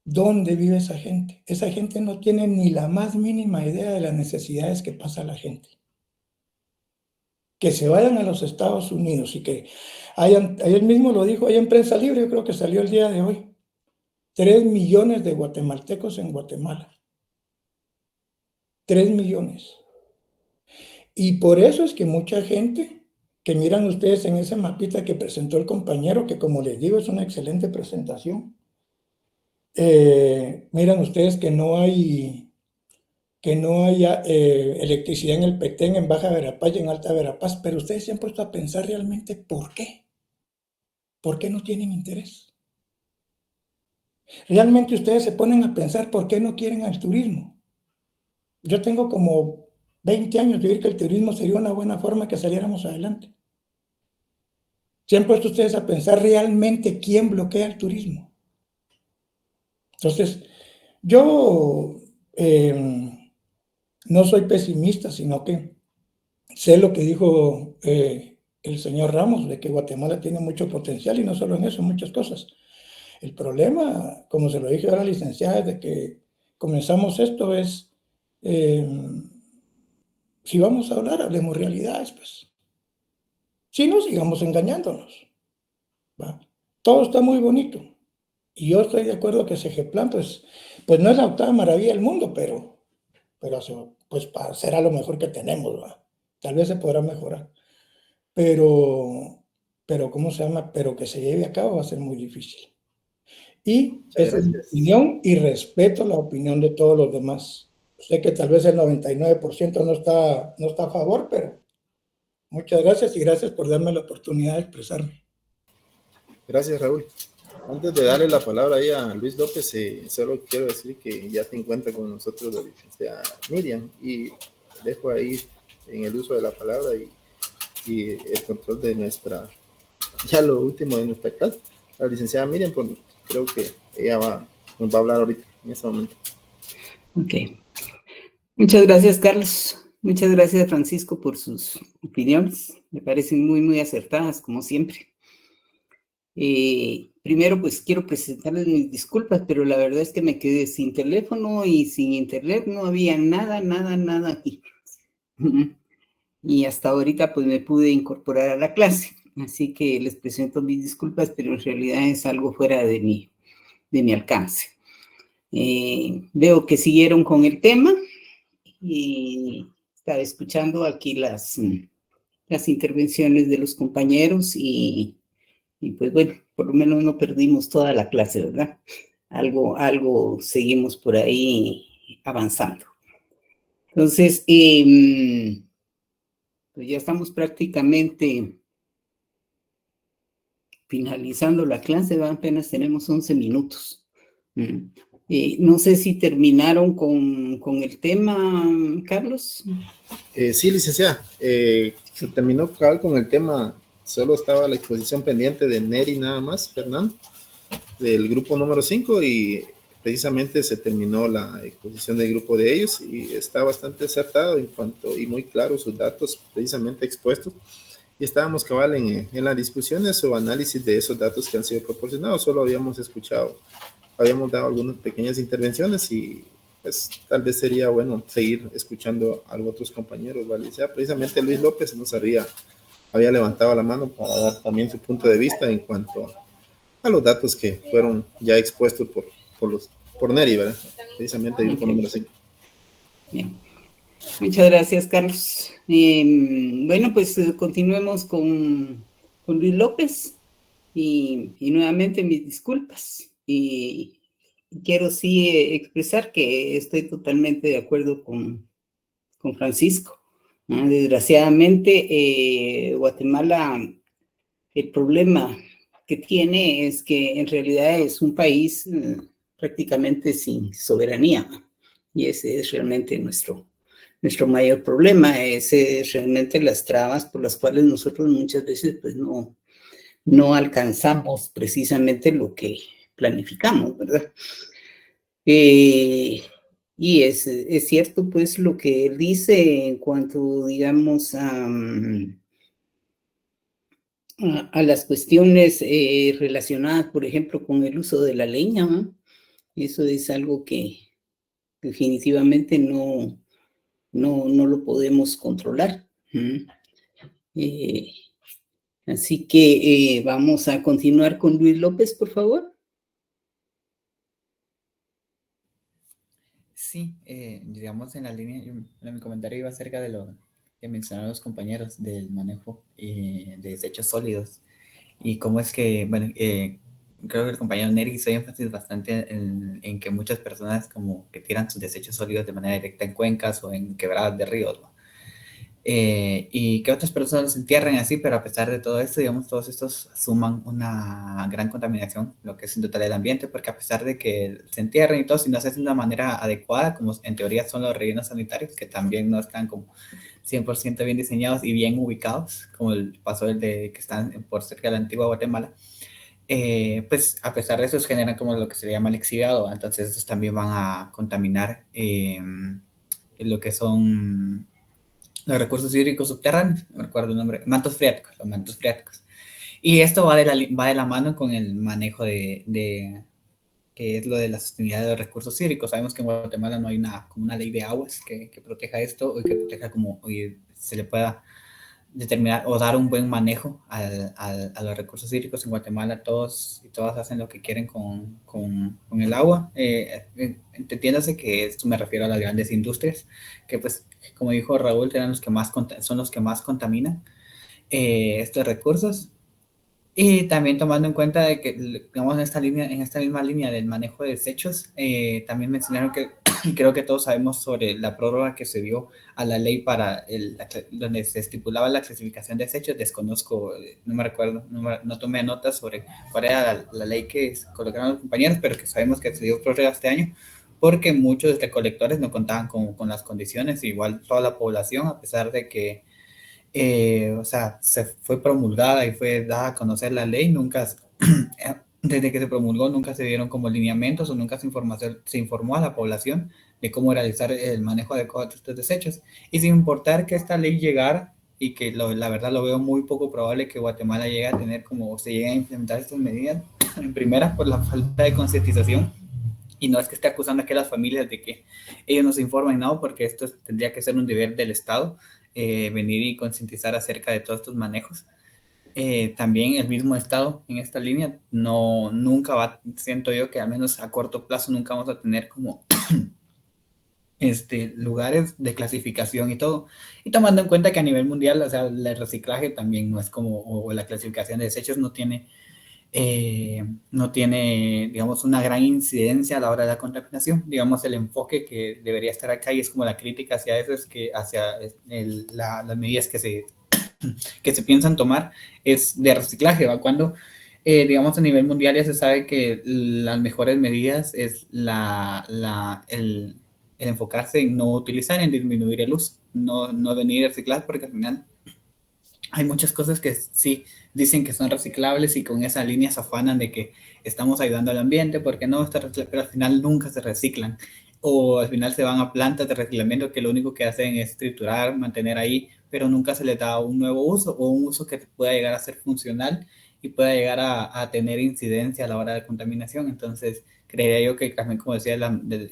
dónde vive esa gente. Esa gente no tiene ni la más mínima idea de las necesidades que pasa la gente. Que se vayan a los Estados Unidos y que él mismo lo dijo ahí en Prensa Libre, yo creo que salió el día de hoy, 3 millones de guatemaltecos en Guatemala. 3 millones. Y por eso es que mucha gente, que miran ustedes en ese mapita que presentó el compañero, que como les digo es una excelente presentación, miran ustedes que no hay electricidad en el Petén, en Baja Verapaz y en Alta Verapaz, pero ustedes se han puesto a pensar realmente ¿por qué? ¿Por qué no tienen interés? Realmente ustedes se ponen a pensar ¿por qué no quieren al turismo? Yo tengo como 20 años de oír que el turismo sería una buena forma que saliéramos adelante. ¿Se han puesto ustedes a pensar realmente quién bloquea el turismo? Entonces, yo no soy pesimista, sino que sé lo que dijo el señor Ramos, de que Guatemala tiene mucho potencial, y no solo en eso, en muchas cosas. El problema, como se lo dije a la licenciada, de que comenzamos esto es, si vamos a hablar, hablemos realidades, pues. Si no, sigamos engañándonos, ¿va? Todo está muy bonito. Y yo estoy de acuerdo que ese plan, pues no es la octava maravilla del mundo, pero pues para será lo mejor que tenemos, ¿va? Tal vez se podrá mejorar. Pero, ¿cómo se llama? Pero que se lleve a cabo va a ser muy difícil. Y Muchas esa es mi gracias. opinión y respeto la opinión de todos los demás. Sé que tal vez el 99% no está a favor, pero muchas gracias y gracias por darme la oportunidad de expresarme. Gracias, Raúl. Antes de darle la palabra ahí a Luis López, solo quiero decir que ya se encuentra con nosotros la licenciada Miriam y dejo ahí en el uso de la palabra y el control de ya lo último de nuestra clase. La licenciada Miriam, pues, creo que ella nos va a hablar ahorita, en este momento. Ok. Muchas gracias, Carlos. Muchas gracias, Francisco, por sus opiniones. Me parecen muy, muy acertadas, como siempre. Primero, pues quiero presentarles mis disculpas, pero la verdad es que me quedé sin teléfono y sin internet, no había nada, nada, nada aquí. Y hasta ahorita pues me pude incorporar a la clase, así que les presento mis disculpas, pero en realidad es algo fuera de mi alcance. Veo que siguieron con el tema y estaba escuchando aquí las intervenciones de los compañeros y pues bueno, por lo menos no perdimos toda la clase, ¿verdad? Algo seguimos por ahí avanzando. Entonces, pues ya estamos prácticamente finalizando la clase, ¿verdad? Apenas tenemos 11 minutos. No sé si terminaron con el tema, Carlos. Sí, licenciada, se terminó con el tema, solo estaba la exposición pendiente de Neri nada más, Fernando, del grupo número 5 y precisamente se terminó la exposición del grupo de ellos y está bastante acertado y muy claro sus datos precisamente expuestos. Y estábamos cabal en las discusiones o análisis de esos datos que han sido proporcionados, solo habíamos dado algunas pequeñas intervenciones y pues tal vez sería bueno seguir escuchando a los otros compañeros, ¿vale? O sea, precisamente Luis López nos había levantado la mano para dar también su punto de vista en cuanto a los datos que fueron ya expuestos por Neri, ¿verdad? Precisamente el grupo número 5. Bien. Muchas gracias, Carlos. Bueno, pues continuemos con Luis López y nuevamente mis disculpas. Y quiero sí expresar que estoy totalmente de acuerdo con Francisco. Desgraciadamente, Guatemala, el problema que tiene es que en realidad es un país prácticamente sin soberanía, y ese es realmente nuestro mayor problema, es realmente las trabas por las cuales nosotros muchas veces pues no alcanzamos precisamente lo que planificamos, ¿verdad? Y es cierto pues lo que él dice en cuanto, digamos, a las cuestiones relacionadas, por ejemplo, con el uso de la leña, ¿no? Eso es algo que definitivamente no lo podemos controlar. Así que vamos a continuar con Luis López, por favor. Sí, digamos en la línea, mi comentario iba acerca de lo que mencionaron los compañeros del manejo de desechos sólidos y cómo es que, bueno, creo que el compañero Neri hizo énfasis bastante en que muchas personas como que tiran sus desechos sólidos de manera directa en cuencas o en quebradas de ríos, ¿no? Y que otras personas se entierran así, pero a pesar de todo esto, digamos, todos estos suman una gran contaminación, lo que es en total el ambiente, porque a pesar de que se entierran y todo, si no se hace de una manera adecuada, como en teoría son los rellenos sanitarios, que también no están como 100% bien diseñados y bien ubicados, como el paso de que están por cerca de la antigua Guatemala, pues a pesar de eso generan como lo que se llama el exiliado, entonces estos también van a contaminar lo que son los recursos hídricos subterráneos, no recuerdo el nombre, los mantos freáticos. Y esto va de la mano con el manejo de que es lo de la sostenibilidad de los recursos hídricos. Sabemos que en Guatemala no hay como una ley de aguas que proteja esto o que proteja como se le pueda determinar o dar un buen manejo a los recursos hídricos. En Guatemala todos y todas hacen lo que quieren con el agua. Entiéndase que esto me refiero a las grandes industrias, que pues, como dijo Raúl, son los que más contaminan estos recursos. Y también tomando en cuenta de que, digamos, en esta misma línea del manejo de desechos, también mencionaron que creo que todos sabemos sobre la prórroga que se dio a la ley para donde se estipulaba la clasificación de desechos. Desconozco, no me recuerdo, no tomé notas sobre cuál era la ley que colocaron los compañeros, pero que sabemos que se dio prórroga este año porque muchos recolectores no contaban con las condiciones, igual toda la población, a pesar de que o sea, se fue promulgada y fue dada a conocer la ley, nunca, desde que se promulgó, nunca se dieron como lineamientos o nunca se informó a la población de cómo realizar el manejo adecuado de estos desechos. Y sin importar que esta ley llegara, y que la verdad lo veo muy poco probable que Guatemala llegue a tener como se llegue a implementar estas medidas, en primera por la falta de concientización. Y no es que esté acusando aquí a las familias de que ellos no se informen, no, porque esto tendría que ser un deber del Estado, venir y concientizar acerca de todos estos manejos. También el mismo Estado en esta línea nunca va, siento yo que al menos a corto plazo nunca vamos a tener como lugares de clasificación y todo. Y tomando en cuenta que a nivel mundial, o sea, el reciclaje también no es como, o la clasificación de desechos no tiene, digamos, una gran incidencia a la hora de la contaminación. Digamos, el enfoque que debería estar acá, y es como la crítica hacia eso, es que hacia las medidas que se piensan tomar es de reciclaje, ¿va? Cuando, digamos, a nivel mundial ya se sabe que las mejores medidas es el enfocarse en no utilizar, en disminuir el uso, no venir a reciclar, porque al final hay muchas cosas que sí dicen que son reciclables y con esa línea se afanan de que estamos ayudando al ambiente porque no está reciclado, pero al final nunca se reciclan, o al final se van a plantas de reciclamiento que lo único que hacen es triturar, mantener ahí, pero nunca se les da un nuevo uso o un uso que pueda llegar a ser funcional y pueda llegar a tener incidencia a la hora de contaminación. Entonces creería yo que también, como decía,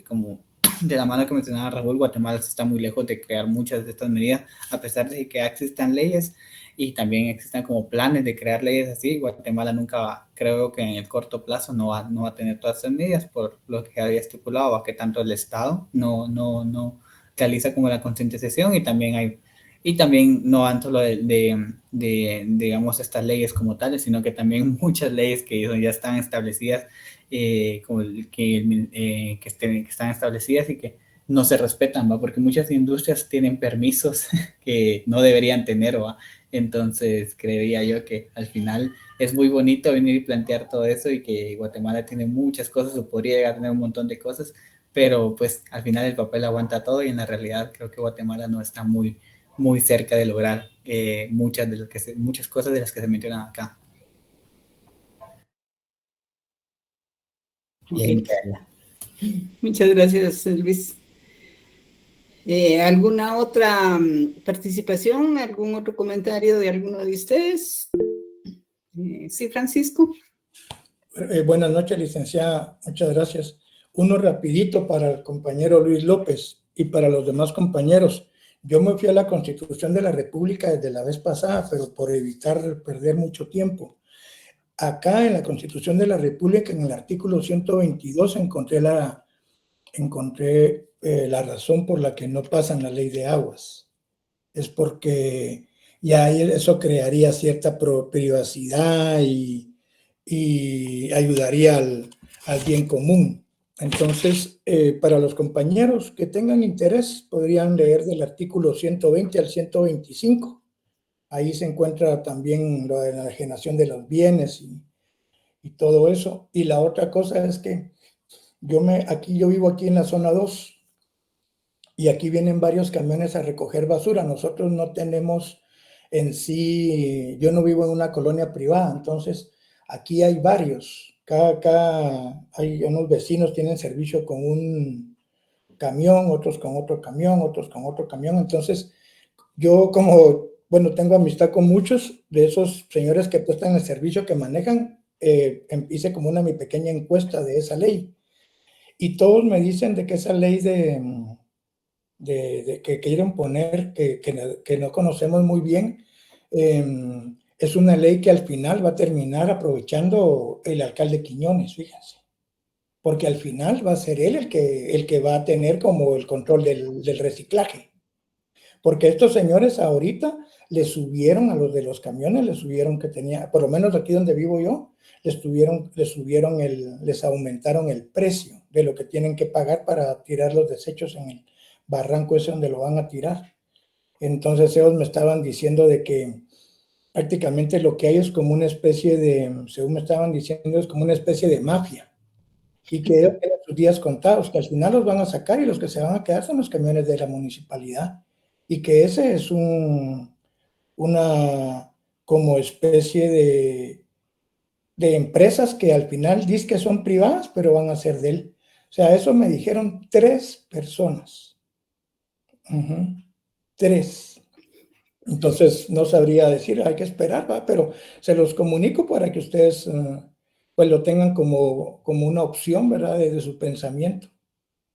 como de la mano que mencionaba Raúl, Guatemala está muy lejos de crear muchas de estas medidas, a pesar de que existan leyes y también existen como planes de crear leyes así. Guatemala nunca creo que en el corto plazo no va a tener todas esas medidas por lo que había estipulado, a que tanto el Estado no realiza como la concientización, y también no van solo digamos, estas leyes como tales, sino que también muchas leyes que ya están establecidas, como que están establecidas y que no se respetan, ¿va? Porque muchas industrias tienen permisos que no deberían tener, ¿va? Entonces creería yo que al final es muy bonito venir y plantear todo eso, y que Guatemala tiene muchas cosas o podría llegar a tener un montón de cosas, pero pues al final el papel aguanta todo, y en la realidad creo que Guatemala no está muy cerca de lograr muchas cosas de las que se mencionan acá. Okay. Muchas gracias, Luis. ¿Alguna otra participación? ¿Algún otro comentario de alguno de ustedes? Sí, Francisco. Buenas noches, licenciada. Muchas gracias. Uno rapidito para el compañero Luis López y para los demás compañeros. Yo me fui a la Constitución de la República desde la vez pasada, pero por evitar perder mucho tiempo. Acá en la Constitución de la República, en el artículo 122, encontré la razón por la que no pasan la ley de aguas. Es porque ya eso crearía cierta privacidad y ayudaría al bien común. Entonces, para los compañeros que tengan interés, podrían leer del artículo 120 al 125. Ahí se encuentra también lo de la enajenación de los bienes y todo eso. Y la otra cosa es que yo vivo aquí en la zona 2 y aquí vienen varios camiones a recoger basura. Nosotros no tenemos en sí, yo no vivo en una colonia privada, entonces aquí hay varios. Hay unos vecinos tienen servicio con un camión, otros con otro camión, otros con otro camión. Entonces, yo tengo amistad con muchos de esos señores que prestan el servicio, que manejan, hice como mi pequeña encuesta de esa ley. Y todos me dicen de que esa ley que quieren poner, que no conocemos muy bien, es una ley que al final va a terminar aprovechando el alcalde Quiñones, fíjense. Porque al final va a ser él el que va a tener como el control del reciclaje. Porque estos señores ahorita le subieron a los de los camiones, les subieron que tenía, por lo menos aquí donde vivo yo, les aumentaron el precio de lo que tienen que pagar para tirar los desechos en el barranco ese donde lo van a tirar. Entonces ellos me estaban diciendo de que prácticamente lo que hay es como una especie de, según me estaban diciendo, es como una especie de mafia. Y que ellos tienen sus días contados, que al final los van a sacar y los que se van a quedar son los camiones de la municipalidad. Y que ese es una como especie de empresas que al final dicen que son privadas, pero van a ser de él. O sea, eso me dijeron 3 personas. 3. Entonces, no sabría decir, hay que esperar, ¿va? Pero se los comunico para que ustedes pues lo tengan como una opción, ¿verdad? De su pensamiento.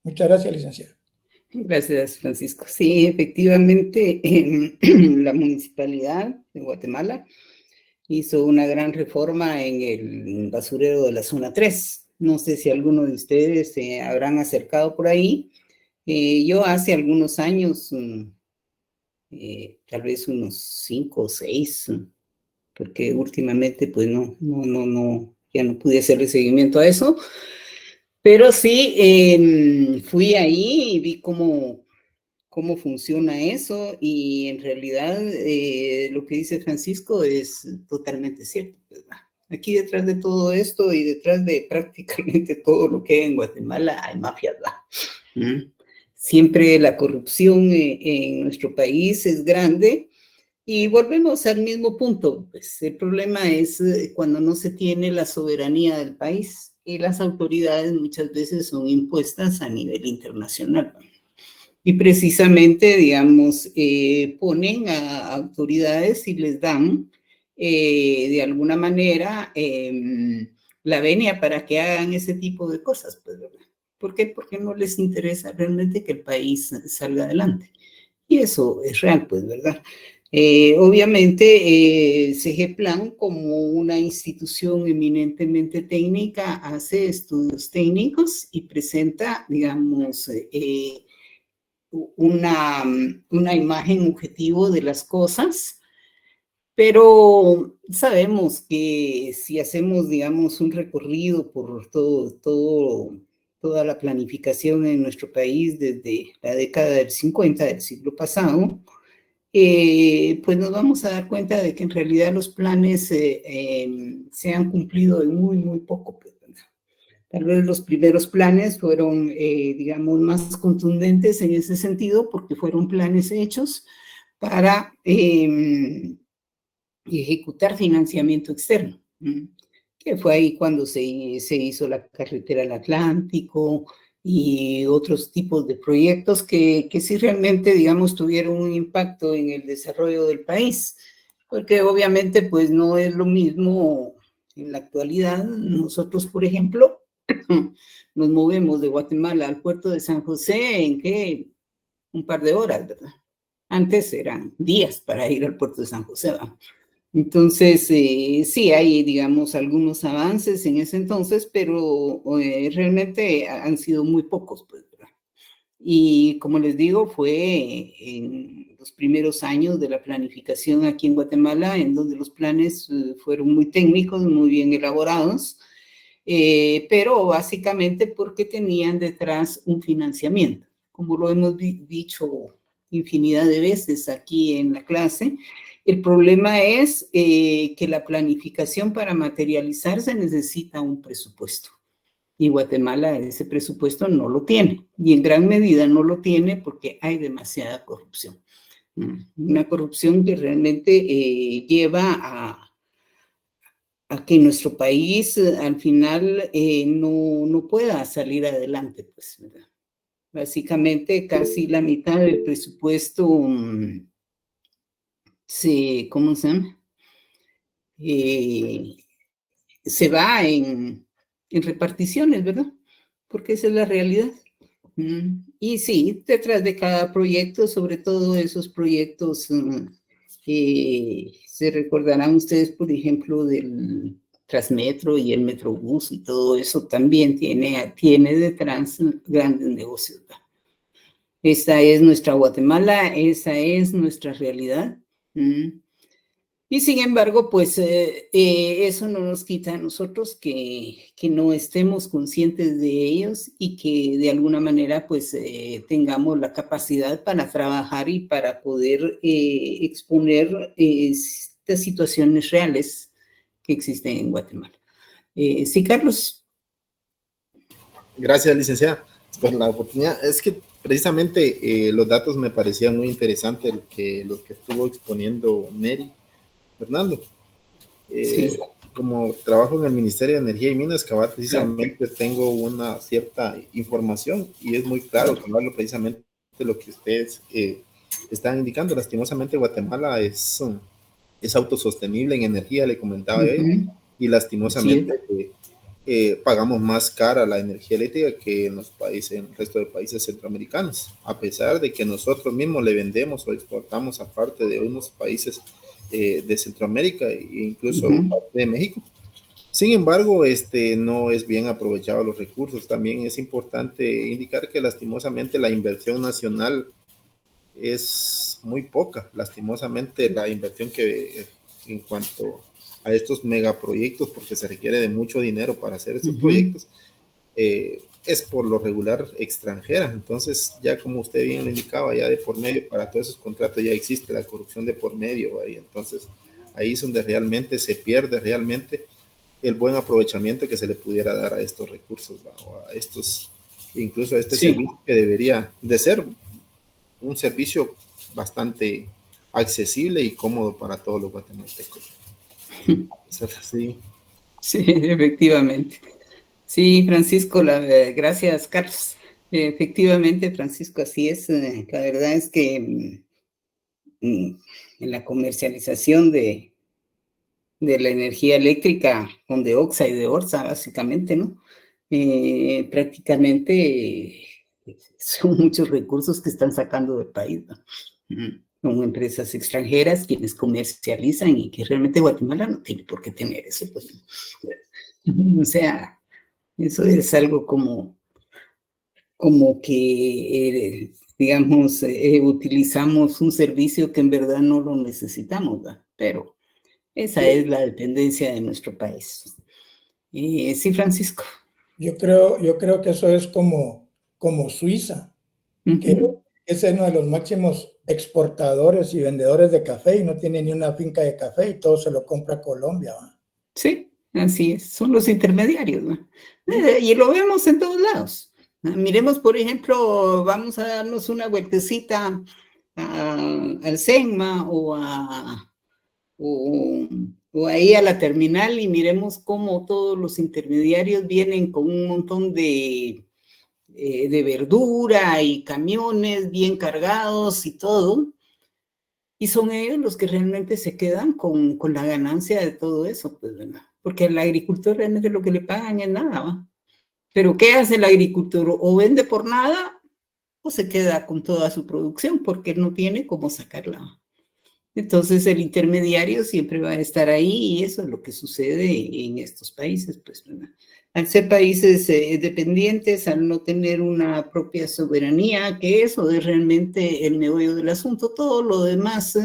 Muchas gracias, licenciado. Gracias, Francisco. Sí, efectivamente, la Municipalidad de Guatemala hizo una gran reforma en el basurero de la zona 3. No sé si alguno de ustedes se habrán acercado por ahí. Yo hace algunos años, tal vez unos 5 o 6, porque últimamente pues ya no pude hacerle seguimiento a eso. Pero sí, fui ahí y vi cómo funciona eso, y en realidad lo que dice Francisco es totalmente cierto, ¿verdad? Aquí detrás de todo esto y detrás de prácticamente todo lo que hay en Guatemala hay mafias, ¿verdad? Siempre la corrupción en nuestro país es grande, y volvemos al mismo punto. Pues el problema es cuando no se tiene la soberanía del país, y las autoridades muchas veces son impuestas a nivel internacional, ¿verdad? Y precisamente, digamos, ponen a autoridades y les dan, de alguna manera, la venia para que hagan ese tipo de cosas, pues, ¿verdad? ¿Por qué? Porque no les interesa realmente que el país salga adelante. Y eso es real, pues, ¿verdad? Obviamente, CGPLAN, como una institución eminentemente técnica, hace estudios técnicos y presenta, digamos, una imagen objetivo de las cosas, pero sabemos que si hacemos, digamos, un recorrido por toda la planificación en nuestro país desde la década del 50 del siglo pasado, pues nos vamos a dar cuenta de que en realidad los planes se han cumplido en muy, muy poco. Tal vez los primeros planes fueron, digamos, más contundentes en ese sentido, porque fueron planes hechos para ejecutar financiamiento externo, que fue ahí cuando se hizo la carretera al Atlántico y otros tipos de proyectos que sí realmente, digamos, tuvieron un impacto en el desarrollo del país, porque obviamente pues no es lo mismo en la actualidad. Nosotros, por ejemplo, nos movemos de Guatemala al puerto de San José en ¿qué? Un par de horas, ¿verdad? Antes eran días para ir al puerto de San José, ¿verdad? Entonces, sí hay, digamos, algunos avances en ese entonces, pero realmente han sido muy pocos, pues, ¿verdad? Y como les digo, fue en los primeros años de la planificación aquí en Guatemala, en donde los planes fueron muy técnicos, muy bien elaborados, pero básicamente porque tenían detrás un financiamiento. Como lo hemos dicho infinidad de veces aquí en la clase, el problema es que la planificación para materializarse necesita un presupuesto. Y Guatemala ese presupuesto no lo tiene. Y en gran medida no lo tiene porque hay demasiada corrupción. Una corrupción que realmente lleva a que nuestro país al final no pueda salir adelante, pues, ¿verdad? Básicamente casi la mitad del presupuesto ¿cómo se llama? Se va en reparticiones, ¿verdad? Porque esa es la realidad. Y sí, detrás de cada proyecto, sobre todo esos proyectos Se recordarán ustedes, por ejemplo, del Transmetro y el Metrobús y todo eso también tiene detrás grandes negocios. Esta es nuestra Guatemala, esa es nuestra realidad. Y sin embargo, pues eso no nos quita a nosotros que no estemos conscientes de ellos y que de alguna manera pues tengamos la capacidad para trabajar y para poder exponer estas situaciones reales que existen en Guatemala. Sí, Carlos. Gracias, licenciada, por la oportunidad. Es que precisamente los datos me parecían muy interesantes lo que estuvo exponiendo Neri. Fernando, Sí. como trabajo en el Ministerio de Energía y Minas, cabal, precisamente tengo una cierta información y es muy claro, cabal, precisamente lo que ustedes están indicando. Lastimosamente Guatemala es autosostenible en energía, le comentaba yo, y lastimosamente pagamos más cara la energía eléctrica que en el resto de países centroamericanos, a pesar de que nosotros mismos le vendemos o exportamos a parte de unos países de Centroamérica e incluso parte de México. Sin embargo, no es bien aprovechado los recursos. También es importante indicar que lastimosamente la inversión nacional es muy poca. Lastimosamente la inversión que en cuanto a estos megaproyectos, porque se requiere de mucho dinero para hacer estos proyectos, es por lo regular extranjera. Entonces, ya como usted bien lo indicaba, ya de por medio para todos esos contratos ya existe la corrupción de por medio, y entonces ahí es donde realmente se pierde realmente el buen aprovechamiento que se le pudiera dar a estos recursos, o a estos, incluso a este servicio que debería de ser un servicio bastante accesible y cómodo para todos los guatemaltecos. Sí. Sí, efectivamente. Sí, Francisco, gracias, Carlos. Efectivamente, Francisco, así es. La verdad es que en la comercialización de la energía eléctrica con de Oxa y de Orsa, básicamente, ¿no? Prácticamente son muchos recursos que están sacando del país, ¿no? Son empresas extranjeras quienes comercializan y que realmente Guatemala no tiene por qué tener eso, pues. O sea, eso es algo como que, digamos, utilizamos un servicio que en verdad no lo necesitamos, ¿verdad? Pero esa es la dependencia de nuestro país. Sí, Francisco. Yo creo que eso es como Suiza, que es uno de los máximos exportadores y vendedores de café y no tiene ni una finca de café y todo se lo compra Colombia, ¿va? Sí, así es, son los intermediarios, ¿no? Y lo vemos en todos lados. Miremos, por ejemplo, vamos a darnos una vueltecita al SEGMA o ahí a la terminal y miremos cómo todos los intermediarios vienen con un montón de verdura y camiones bien cargados y todo. Y son ellos los que realmente se quedan con la ganancia de todo eso, pues, ¿verdad? Porque al agricultor realmente lo que le pagan es nada, ¿va? Pero ¿qué hace el agricultor? O vende por nada o se queda con toda su producción porque no tiene cómo sacarla. Entonces el intermediario siempre va a estar ahí y eso es lo que sucede en estos países, pues, ¿verdad? Al ser países dependientes, al no tener una propia soberanía, que eso es realmente el meollo del asunto, todo lo demás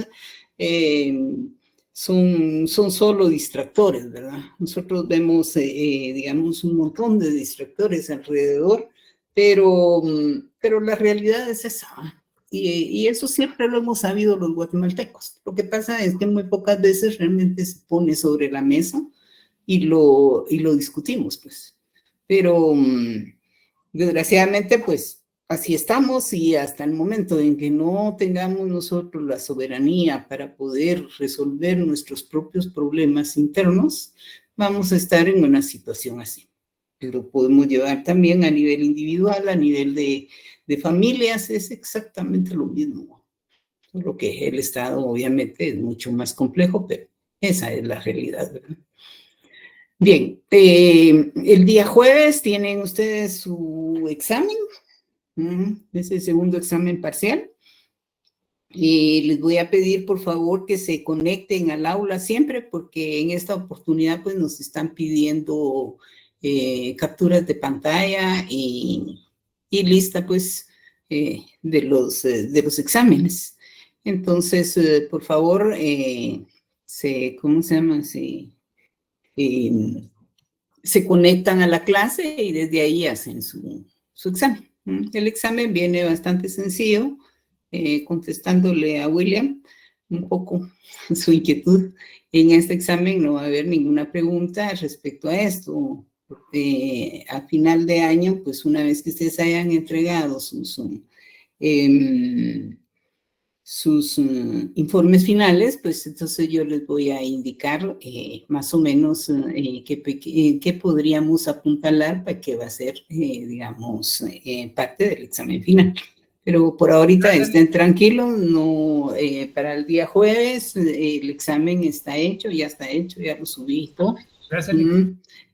son solo distractores, ¿verdad? Nosotros vemos, digamos, un montón de distractores alrededor, pero la realidad es esa, ¿verdad? Y eso siempre lo hemos sabido los guatemaltecos. Lo que pasa es que muy pocas veces realmente se pone sobre la mesa y lo discutimos, pues. Pero desgraciadamente, pues, así estamos y hasta el momento en que no tengamos nosotros la soberanía para poder resolver nuestros propios problemas internos, vamos a estar en una situación así. Lo podemos llevar también a nivel individual, a nivel de familias, es exactamente lo mismo. Lo que el Estado obviamente es mucho más complejo, pero esa es la realidad, ¿verdad? Bien, el día jueves tienen ustedes su examen, es el segundo examen parcial. Les voy a pedir, por favor, que se conecten al aula siempre, porque en esta oportunidad pues nos están pidiendo capturas de pantalla y lista pues de los exámenes. Entonces, por favor, ¿cómo se llama? Se conectan a la clase y desde ahí hacen su examen. El examen viene bastante sencillo, contestándole a William un poco su inquietud. En este examen no va a haber ninguna pregunta respecto a esto. A final de año, pues una vez que ustedes hayan entregado sus informes finales, pues entonces yo les voy a indicar más o menos qué podríamos apuntalar para que va a ser, digamos, parte del examen final. Pero por ahorita estén tranquilos, no, para el día jueves el examen está hecho, ya lo subí todo. Gracias.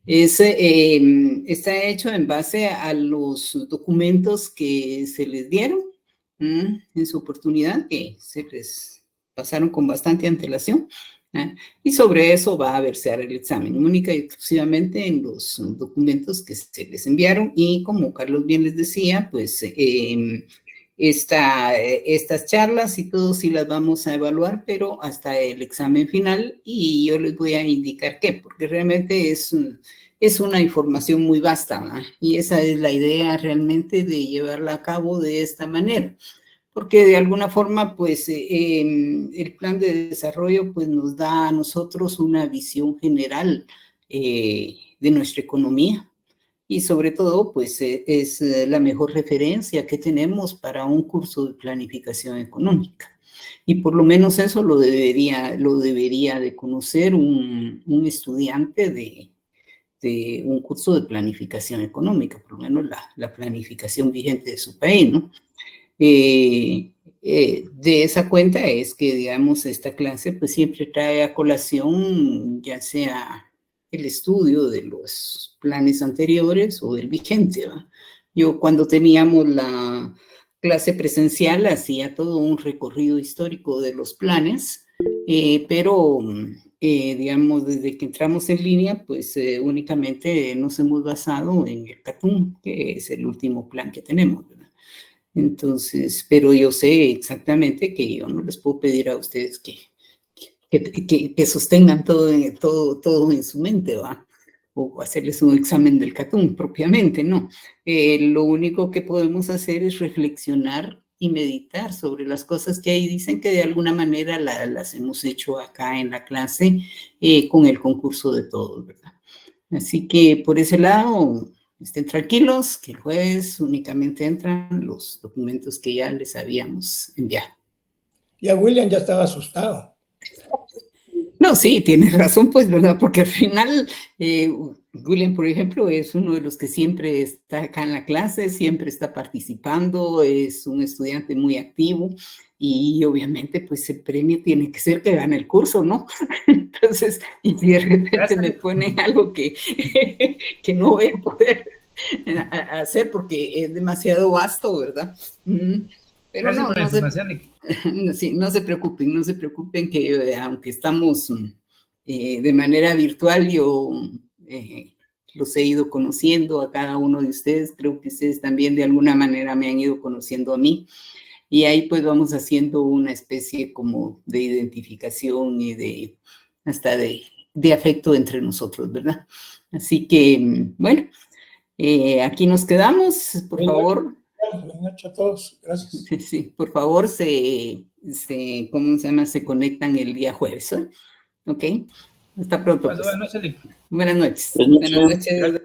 Está hecho en base a los documentos que se les dieron en su oportunidad, que se les pasaron con bastante antelación, y sobre eso va a versear el examen, única y exclusivamente en los documentos que se les enviaron, y como Carlos bien les decía, pues estas charlas y todo sí las vamos a evaluar, pero hasta el examen final, y yo les voy a indicar qué, porque realmente es una información muy vasta, ¿no? Y esa es la idea realmente de llevarla a cabo de esta manera, porque de alguna forma, pues, el plan de desarrollo, pues, nos da a nosotros una visión general de nuestra economía, y sobre todo, pues, es la mejor referencia que tenemos para un curso de planificación económica. Y por lo menos eso lo debería de conocer un estudiante de un curso de planificación económica, por lo menos la planificación vigente de su país, ¿no? De esa cuenta es que, digamos, esta clase pues siempre trae a colación ya sea el estudio de los planes anteriores o del vigente, ¿va? Yo cuando teníamos la clase presencial hacía todo un recorrido histórico de los planes, pero digamos, desde que entramos en línea, pues únicamente nos hemos basado en el CATUM, que es el último plan que tenemos, ¿verdad? Entonces, pero yo sé exactamente que yo no les puedo pedir a ustedes que sostengan todo en su mente, ¿va? O hacerles un examen del CATUM propiamente, no. Lo único que podemos hacer es reflexionar y meditar sobre las cosas que ahí dicen, que de alguna manera las hemos hecho acá en la clase con el concurso de todos, ¿verdad? Así que por ese lado, estén tranquilos, que el jueves únicamente entran los documentos que ya les habíamos enviado. Ya William ya estaba asustado. No, sí, tienes razón, pues, ¿verdad? Porque al final, William, por ejemplo, es uno de los que siempre está acá en la clase, siempre está participando, es un estudiante muy activo y obviamente, pues, el premio tiene que ser que gane el curso, ¿no? Entonces, y si de repente me ponen algo que no voy a poder hacer porque es demasiado vasto, ¿verdad? Pero no se preocupen que aunque estamos de manera virtual, yo los he ido conociendo a cada uno de ustedes, creo que ustedes también de alguna manera me han ido conociendo a mí, y ahí pues vamos haciendo una especie como de identificación y hasta de afecto entre nosotros, ¿verdad? Así que, bueno, aquí nos quedamos, por favor. Buenas noches a todos, gracias. Sí, por favor, ¿cómo se llama? Se conectan el día jueves, ¿eh? ¿Ok? Hasta pronto. Pues. Buenas noches. Buenas noches. Buenas noches. Buenas noches.